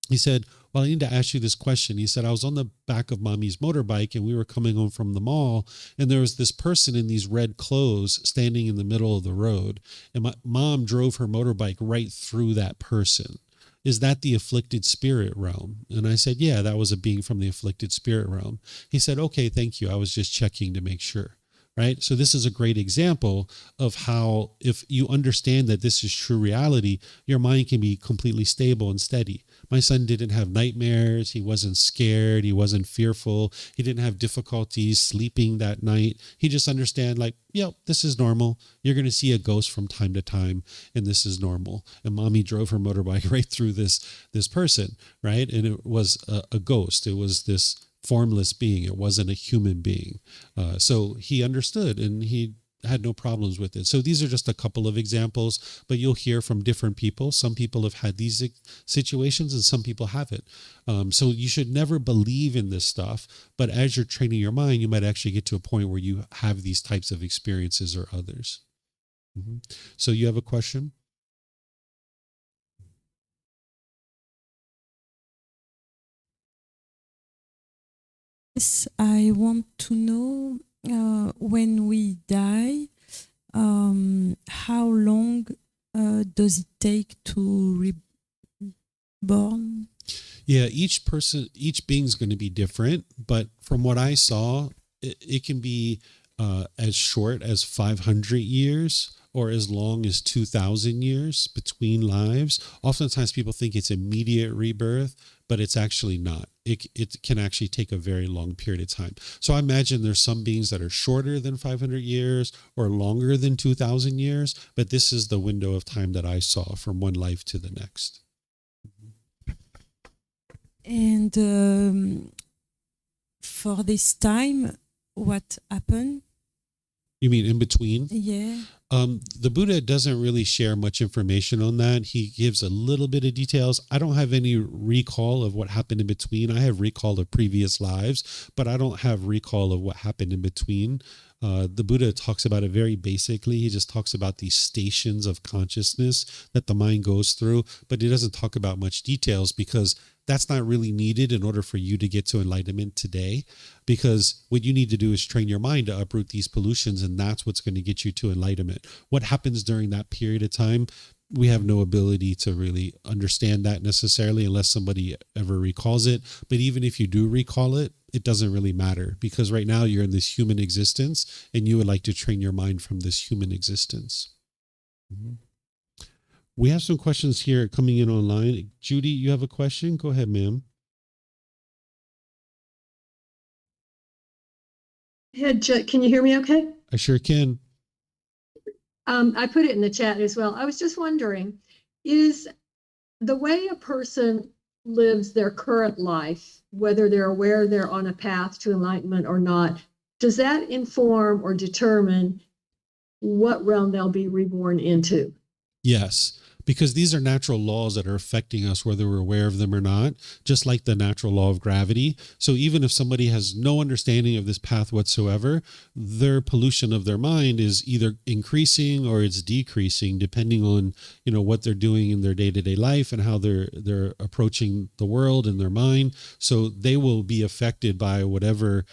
He said, well, I need to ask you this question. He said, I was on the back of mommy's motorbike, and we were coming home from the mall, and there was this person in these red clothes standing in the middle of the road, and my mom drove her motorbike right through that person. Is that the afflicted spirit realm? And I said, yeah, that was a being from the afflicted spirit realm. He said, okay, thank you. I was just checking to make sure. Right? So this is a great example of how, if you understand that this is true reality, your mind can be completely stable and steady. My son didn't have nightmares. He wasn't scared. He wasn't fearful. He didn't have difficulties sleeping that night. He just understand, like, yep, this is normal. You're going to see a ghost from time to time, and this is normal. And mommy drove her motorbike right through this person, right? And it was a ghost. It was this formless being. It wasn't a human being. So he understood, and he had no problems with it. So these are just a couple of examples, but you'll hear from different people. Some people have had these situations, and some people haven't. So you should never believe in this stuff, but as you're training your mind, you might actually get to a point where you have these types of experiences or others. So you have a question? Yes, I want to know, when we die, how long does it take to reborn? Yeah, each being's going to be different, but from what I saw, it can be as short as 500 years or as long as 2,000 years between lives. Oftentimes people think it's immediate rebirth, but it's actually not. It can actually take a very long period of time. So I imagine there's some beings that are shorter than 500 years or longer than 2,000 years, but this is the window of time that I saw from one life to the next. And for this time, what happened? You mean in between? Yeah. The Buddha doesn't really share much information on that. He gives a little bit of details. I don't have any recall of what happened in between. I have recall of previous lives, but I don't have recall of what happened in between. The Buddha talks about it very basically. He just talks about these stations of consciousness that the mind goes through, but he doesn't talk about much details because that's not really needed in order for you to get to enlightenment today, because what you need to do is train your mind to uproot these pollutions, and that's what's going to get you to enlightenment. enlightenment. What happens during that period of time, we have no ability to really understand that necessarily unless somebody ever recalls it. But even if you do recall it, it doesn't really matter, because right now you're in this human existence and you would like to train your mind from this human existence. We have some questions here coming in online. Judy, you have a question? Go ahead, ma'am. Can you hear me okay? I sure can. I put it in the chat as well. I was just wondering, is the way a person lives their current life, whether they're aware they're on a path to enlightenment or not, does that inform or determine what realm they'll be reborn into? Yes, because these are natural laws that are affecting us whether we're aware of them or not, just like the natural law of gravity. So even if somebody has no understanding of this path whatsoever, their pollution of their mind is either increasing or it's decreasing, depending on, you know, what they're doing in their day-to-day life and how they're approaching the world in their mind. So they will be affected by whatever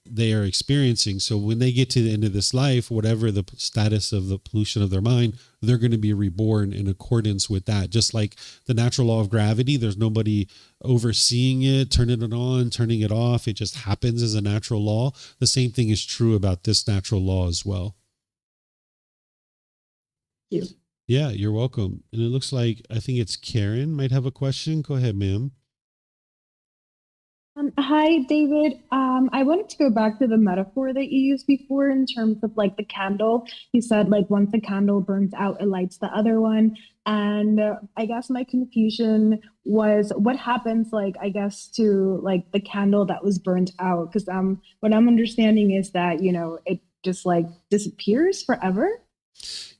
they are experiencing. So when they get to the end of this life, whatever the status of the pollution of their mind, they're going to be reborn in accordance with that. Just like the natural law of gravity, there's nobody overseeing it, turning it on, turning it off. It just happens as a natural law. The same thing is true about this natural law as well. Thank you. Yeah, you're welcome. And it looks like, I think it's Karen might have a question. Go ahead, ma'am. Hi, David. I wanted to go back to the metaphor that you used before in terms of like the candle. You said like once the candle burns out, it lights the other one. And I guess my confusion was what happens like, I guess, to like the candle that was burnt out? Because what I'm understanding is that, you know, it just like disappears forever.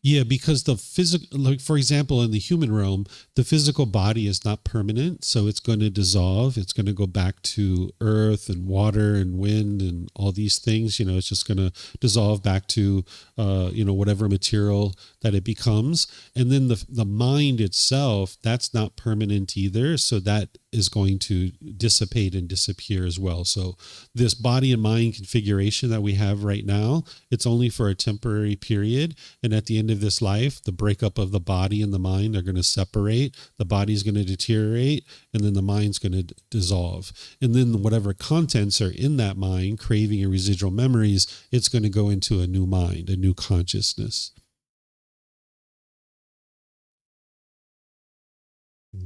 Yeah, because the physical, like for example, in the human realm, the physical body is not permanent. So it's going to dissolve. It's going to go back to earth and water and wind and all these things. You know, it's just going to dissolve back to, whatever material that it becomes. And then the mind itself, that's not permanent either. So that is going to dissipate and disappear as well. So this body and mind configuration that we have right now, it's only for a temporary period. And at the end of this life, the breakup of the body and the mind are going to separate. The body's going to deteriorate, and then the mind's going to dissolve. And then whatever contents are in that mind, craving and residual memories, it's going to go into a new mind, a new consciousness.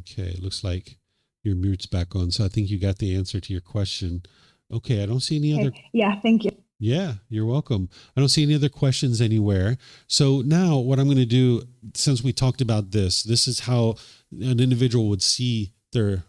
Okay, looks like your mute's back on. So I think you got the answer to your question. Okay, I don't see any other. Yeah, thank you. Yeah, you're welcome. I don't see any other questions anywhere. So now what I'm going to do, since we talked about this is how an individual would see their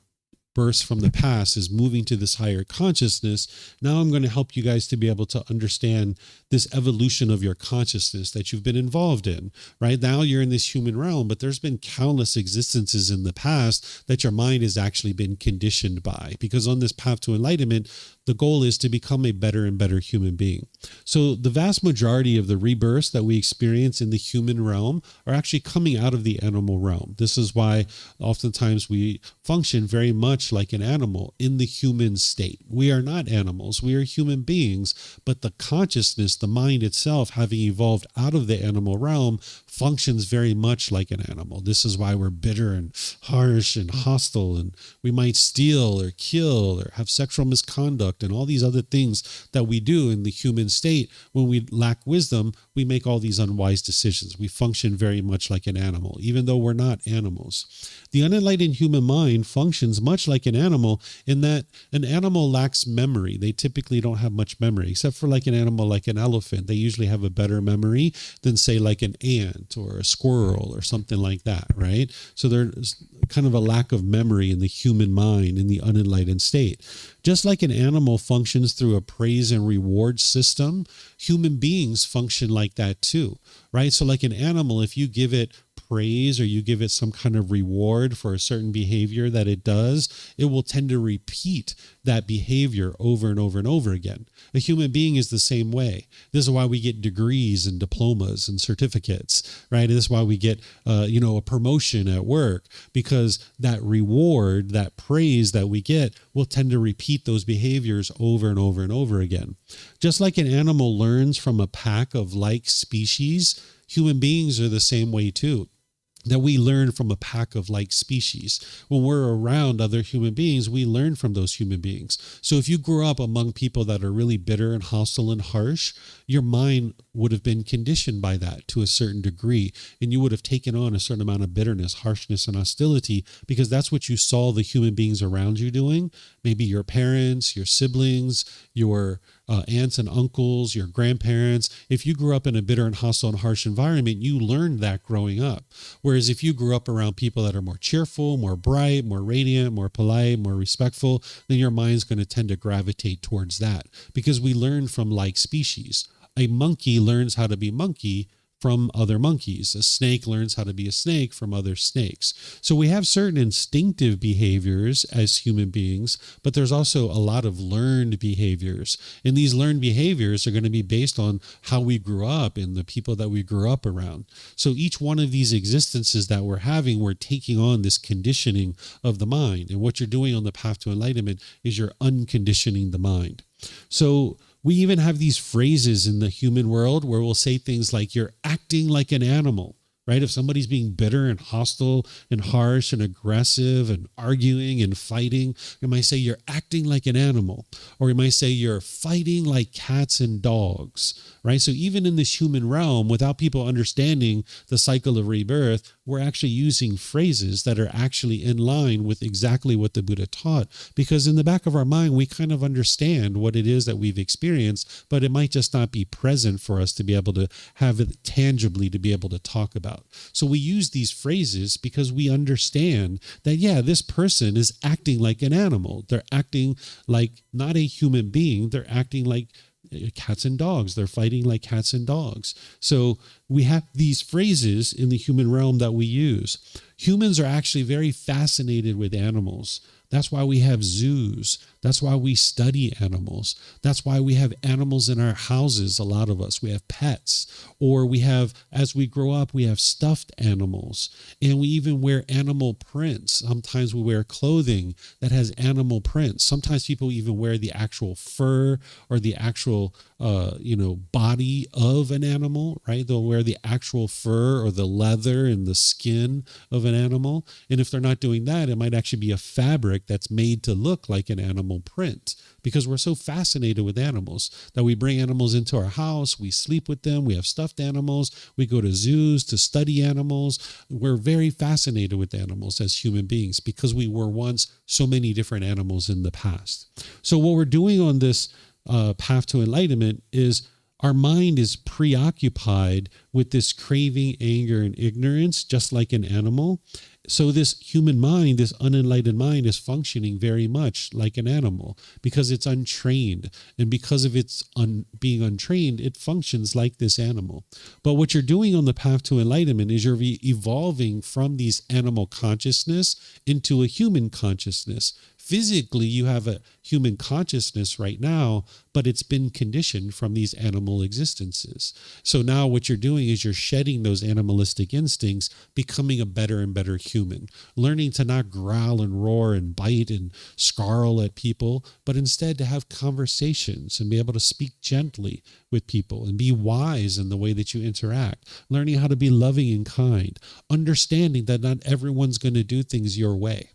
births from the past is moving to this higher consciousness. Now I'm going to help you guys to be able to understand this evolution of your consciousness that you've been involved in. Right now you're in this human realm, but there's been countless existences in the past that your mind has actually been conditioned by, because on this path to enlightenment, the goal is to become a better and better human being. So the vast majority of the rebirths that we experience in the human realm are actually coming out of the animal realm. This is why oftentimes we function very much like an animal in the human state. We are not animals, we are human beings, but the consciousness, the mind itself, having evolved out of the animal realm, functions very much like an animal. This is why we're bitter and harsh and hostile, and we might steal or kill or have sexual misconduct and all these other things that we do in the human state. When we lack wisdom, we make all these unwise decisions. We function very much like an animal, even though we're not animals. The unenlightened human mind functions much like an animal in that an animal lacks memory. They typically don't have much memory, except for like an animal like an elephant. They usually have a better memory than, say, like an ant or a squirrel or something like that, right? So there's kind of a lack of memory in the human mind in the unenlightened state. Just like an animal functions through a praise and reward system, human beings function like that too, right? So like an animal, if you give it praise or you give it some kind of reward for a certain behavior that it does, it will tend to repeat that behavior over and over and over again. A human being is the same way. This is why we get degrees and diplomas and certificates, right? This is why we get, a promotion at work, because that reward, that praise that we get will tend to repeat those behaviors over and over and over again. Just like an animal learns from a pack of like species, human beings are the same way too. That we learn from a pack of like species. When we're around other human beings, we learn from those human beings. So if you grew up among people that are really bitter and hostile and harsh, your mind would have been conditioned by that to a certain degree, and you would have taken on a certain amount of bitterness, harshness, and hostility, because that's what you saw the human beings around you doing. Maybe your parents, your siblings, your aunts and uncles, your grandparents. If you grew up in a bitter and hostile and harsh environment, you learned that growing up. Whereas if you grew up around people that are more cheerful, more bright, more radiant, more polite, more respectful, then your mind's going to tend to gravitate towards that, because we learn from like species. A monkey learns how to be monkey from other monkeys. A snake learns how to be a snake from other snakes. So we have certain instinctive behaviors as human beings, but there's also a lot of learned behaviors. And these learned behaviors are going to be based on how we grew up and the people that we grew up around. So each one of these existences that we're having, we're taking on this conditioning of the mind. And what you're doing on the path to enlightenment is you're unconditioning the mind. So we even have these phrases in the human world where we'll say things like, you're acting like an animal, right? If somebody's being bitter and hostile and harsh and aggressive and arguing and fighting, you might say you're acting like an animal, or you might say you're fighting like cats and dogs, right? So even in this human realm, without people understanding the cycle of rebirth, we're actually using phrases that are actually in line with exactly what the Buddha taught, because in the back of our mind, we kind of understand what it is that we've experienced, but it might just not be present for us to be able to have it tangibly to be able to talk about. So we use these phrases because we understand that, yeah, this person is acting like an animal. They're acting like not a human being. They're acting like cats and dogs. They're fighting like cats and dogs. So we have these phrases in the human realm that we use. Humans are actually very fascinated with animals. That's why we have zoos. That's why we study animals. That's why we have animals in our houses, a lot of us. We have pets, or we have, as we grow up, we have stuffed animals, and we even wear animal prints. Sometimes we wear clothing that has animal prints. Sometimes people even wear the actual fur or the actual, body of an animal, right? They'll wear the actual fur or the leather and the skin of an animal. And if they're not doing that, it might actually be a fabric that's made to look like an animal print, because we're so fascinated with animals that we bring animals into our house, we sleep with them, we have stuffed animals, we go to zoos to study animals. We're very fascinated with animals as human beings because we were once so many different animals in the past. So what we're doing on this path to enlightenment is our mind is preoccupied with this craving, anger, and ignorance, just like an animal. So this human mind, this unenlightened mind, is functioning very much like an animal because it's untrained. And because of its being untrained, it functions like this animal. But what you're doing on the path to enlightenment is you're evolving from these animal consciousness into a human consciousness. Physically, you have a human consciousness right now, but it's been conditioned from these animal existences. So now what you're doing is you're shedding those animalistic instincts, becoming a better and better human, learning to not growl and roar and bite and snarl at people, but instead to have conversations and be able to speak gently with people and be wise in the way that you interact, learning how to be loving and kind, understanding that not everyone's going to do things your way.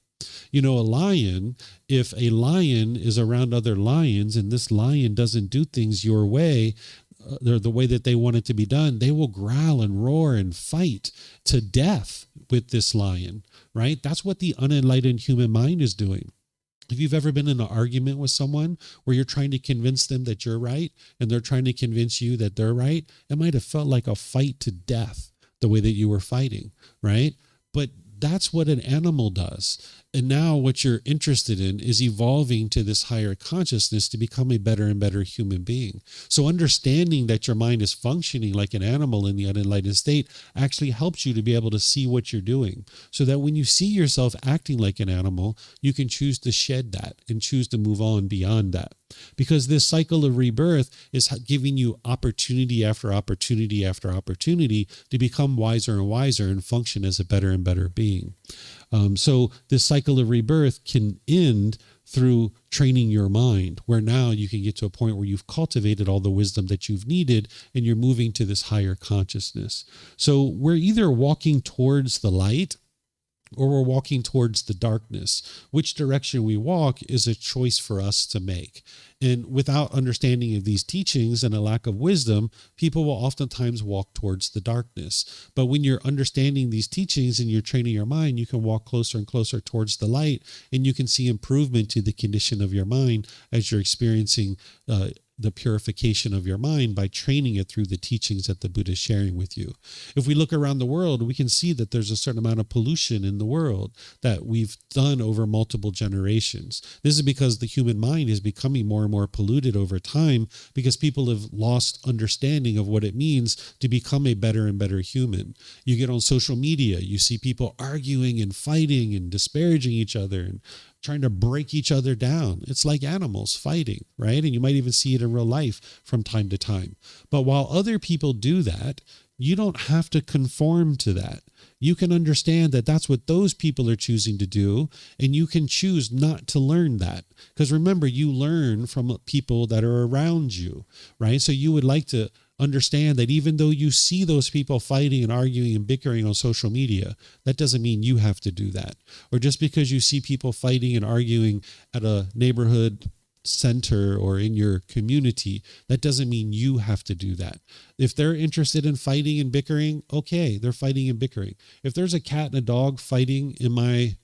You know, a lion, if a lion is around other lions and this lion doesn't do things your way, the way that they want it to be done, they will growl and roar and fight to death with this lion, right? That's what the unenlightened human mind is doing. If you've ever been in an argument with someone where you're trying to convince them that you're right and they're trying to convince you that they're right, it might have felt like a fight to death, the way that you were fighting, right? But that's what an animal does. And now what you're interested in is evolving to this higher consciousness to become a better and better human being. So understanding that your mind is functioning like an animal in the unenlightened state actually helps you to be able to see what you're doing, so that when you see yourself acting like an animal, you can choose to shed that and choose to move on beyond that. Because this cycle of rebirth is giving you opportunity after opportunity after opportunity to become wiser and wiser and function as a better and better being. So this cycle of rebirth can end through training your mind, where now you can get to a point where you've cultivated all the wisdom that you've needed and you're moving to this higher consciousness. So we're either walking towards the light or we're walking towards the darkness. Which direction we walk is a choice for us to make. And without understanding of these teachings and a lack of wisdom, people will oftentimes walk towards the darkness. But when you're understanding these teachings and you're training your mind, you can walk closer and closer towards the light, and you can see improvement to the condition of your mind as you're experiencing the purification of your mind by training it through the teachings that the Buddha is sharing with you. If we look around the world, we can see that there's a certain amount of pollution in the world that we've done over multiple generations. This is because the human mind is becoming more and more polluted over time, because people have lost understanding of what it means to become a better and better human. You get on social media, you see people arguing and fighting and disparaging each other and trying to break each other down. It's like animals fighting, right? And you might even see it in real life from time to time. But while other people do that, you don't have to conform to that. You can understand that that's what those people are choosing to do, and you can choose not to learn that. Because remember, you learn from people that are around you, right? So you would like to understand that even though you see those people fighting and arguing and bickering on social media, that doesn't mean you have to do that. Or just because you see people fighting and arguing at a neighborhood center or in your community, that doesn't mean you have to do that. If they're interested in fighting and bickering, okay, they're fighting and bickering. If there's a cat and a dog fighting in my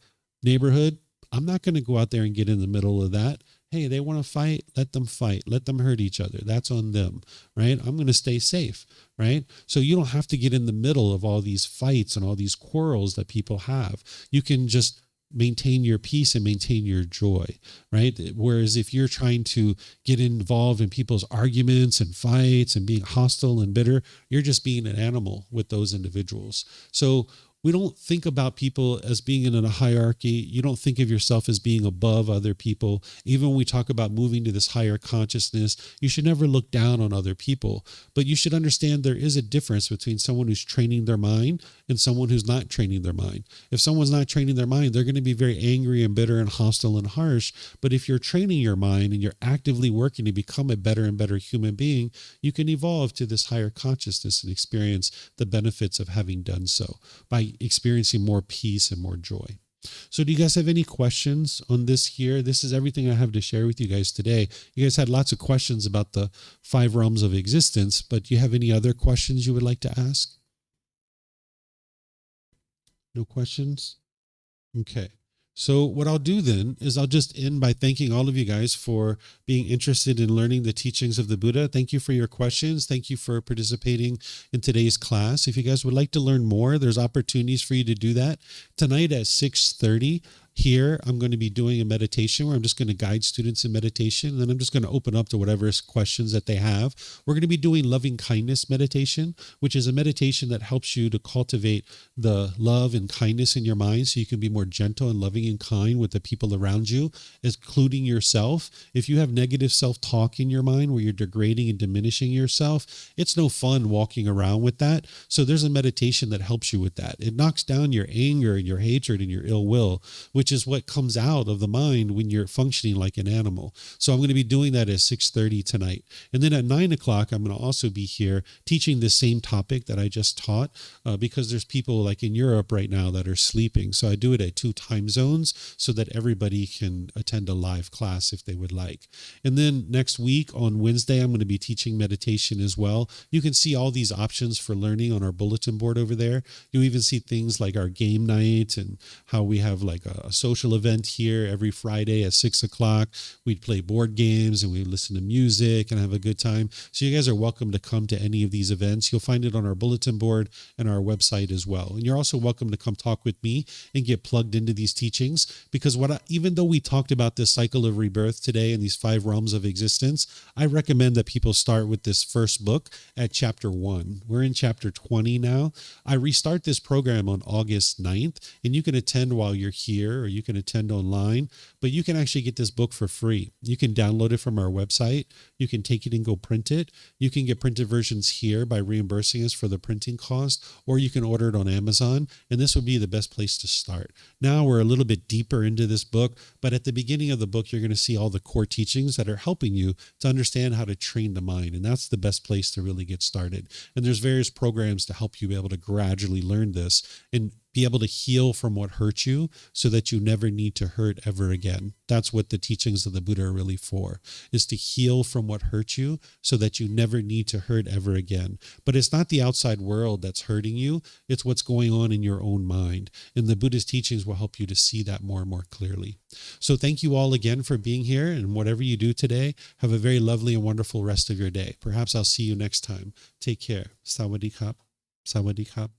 neighborhood, I'm not going to go out there and get in the middle of that. Hey, they want to fight, let them fight. Let them hurt each other. That's on them, right? I'm going to stay safe, right? So you don't have to get in the middle of all these fights and all these quarrels that people have. You can just maintain your peace and maintain your joy, right? Whereas if you're trying to get involved in people's arguments and fights and being hostile and bitter, you're just being an animal with those individuals. So we don't think about people as being in a hierarchy. You don't think of yourself as being above other people. Even when we talk about moving to this higher consciousness, you should never look down on other people. But you should understand there is a difference between someone who's training their mind and someone who's not training their mind. If someone's not training their mind, they're going to be very angry and bitter and hostile and harsh. But if you're training your mind and you're actively working to become a better and better human being, you can evolve to this higher consciousness and experience the benefits of having done so by experiencing more peace and more joy. So do you guys have any questions on this here? This is everything I have to share with you guys today. You guys had lots of questions about the 5 realms of existence, but do you have any other questions you would like to ask? No questions? Okay. So what I'll do then is I'll just end by thanking all of you guys for being interested in learning the teachings of the Buddha. Thank you for your questions. Thank you for participating in today's class. If you guys would like to learn more, there's opportunities for you to do that. Tonight at 6:30 here, I'm going to be doing a meditation where I'm just going to guide students in meditation. And then I'm just going to open up to whatever questions that they have. We're going to be doing loving kindness meditation, which is a meditation that helps you to cultivate the love and kindness in your mind so you can be more gentle and loving and kind with the people around you, including yourself. If you have negative self-talk in your mind where you're degrading and diminishing yourself, it's no fun walking around with that. So there's a meditation that helps you with that. It knocks down your anger and your hatred and your ill will, which is what comes out of the mind when you're functioning like an animal. So I'm going to be doing that at 6:30 tonight. And then at 9 o'clock, I'm going to also be here teaching the same topic that I just taught because there's people like in Europe right now that are sleeping. So I do it at 2 time zones so that everybody can attend a live class if they would like. And then next week on Wednesday, I'm going to be teaching meditation as well. You can see all these options for learning on our bulletin board over there. You even see things like our game night and how we have like a social event here every Friday at 6 o'clock. We'd play board games and we'd listen to music and have a good time. So you guys are welcome to come to any of these events. You'll find it on our bulletin board and our website as well. And you're also welcome to come talk with me and get plugged into these teachings, because even though we talked about this cycle of rebirth today and these 5 realms of existence, I recommend that people start with this first book at chapter 1. We're in chapter 20 now. I restart this program on August 9th, and you can attend while you're here or you can attend online, but you can actually get this book for free. You can download it from our website. You can take it and go print it. You can get printed versions here by reimbursing us for the printing cost, or you can order it on Amazon, and this would be the best place to start. Now we're a little bit deeper into this book, but at the beginning of the book, you're going to see all the core teachings that are helping you to understand how to train the mind, and that's the best place to really get started. And there's various programs to help you be able to gradually learn this and be able to heal from what hurt you so that you never need to hurt ever again. That's what the teachings of the Buddha are really for, is to heal from what hurt you so that you never need to hurt ever again. But it's not the outside world that's hurting you. It's what's going on in your own mind. And the Buddha's teachings will help you to see that more and more clearly. So thank you all again for being here. And whatever you do today, have a very lovely and wonderful rest of your day. Perhaps I'll see you next time. Take care. Sawadee krap. Sawadee krap.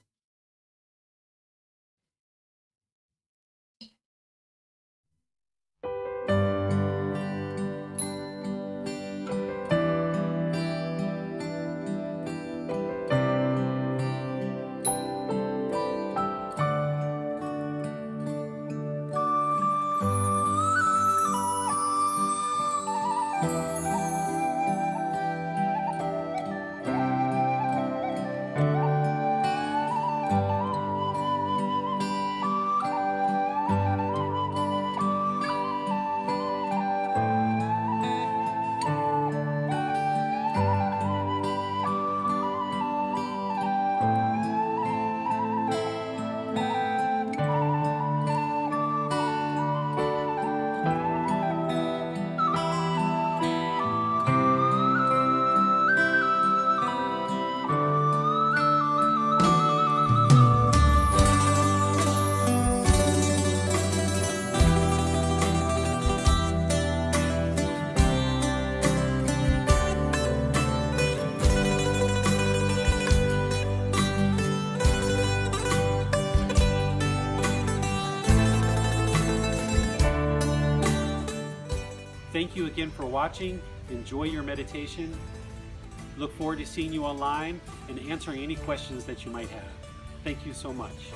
Thank you again for watching. Enjoy your meditation. Look forward to seeing you online and answering any questions that you might have. Thank you so much.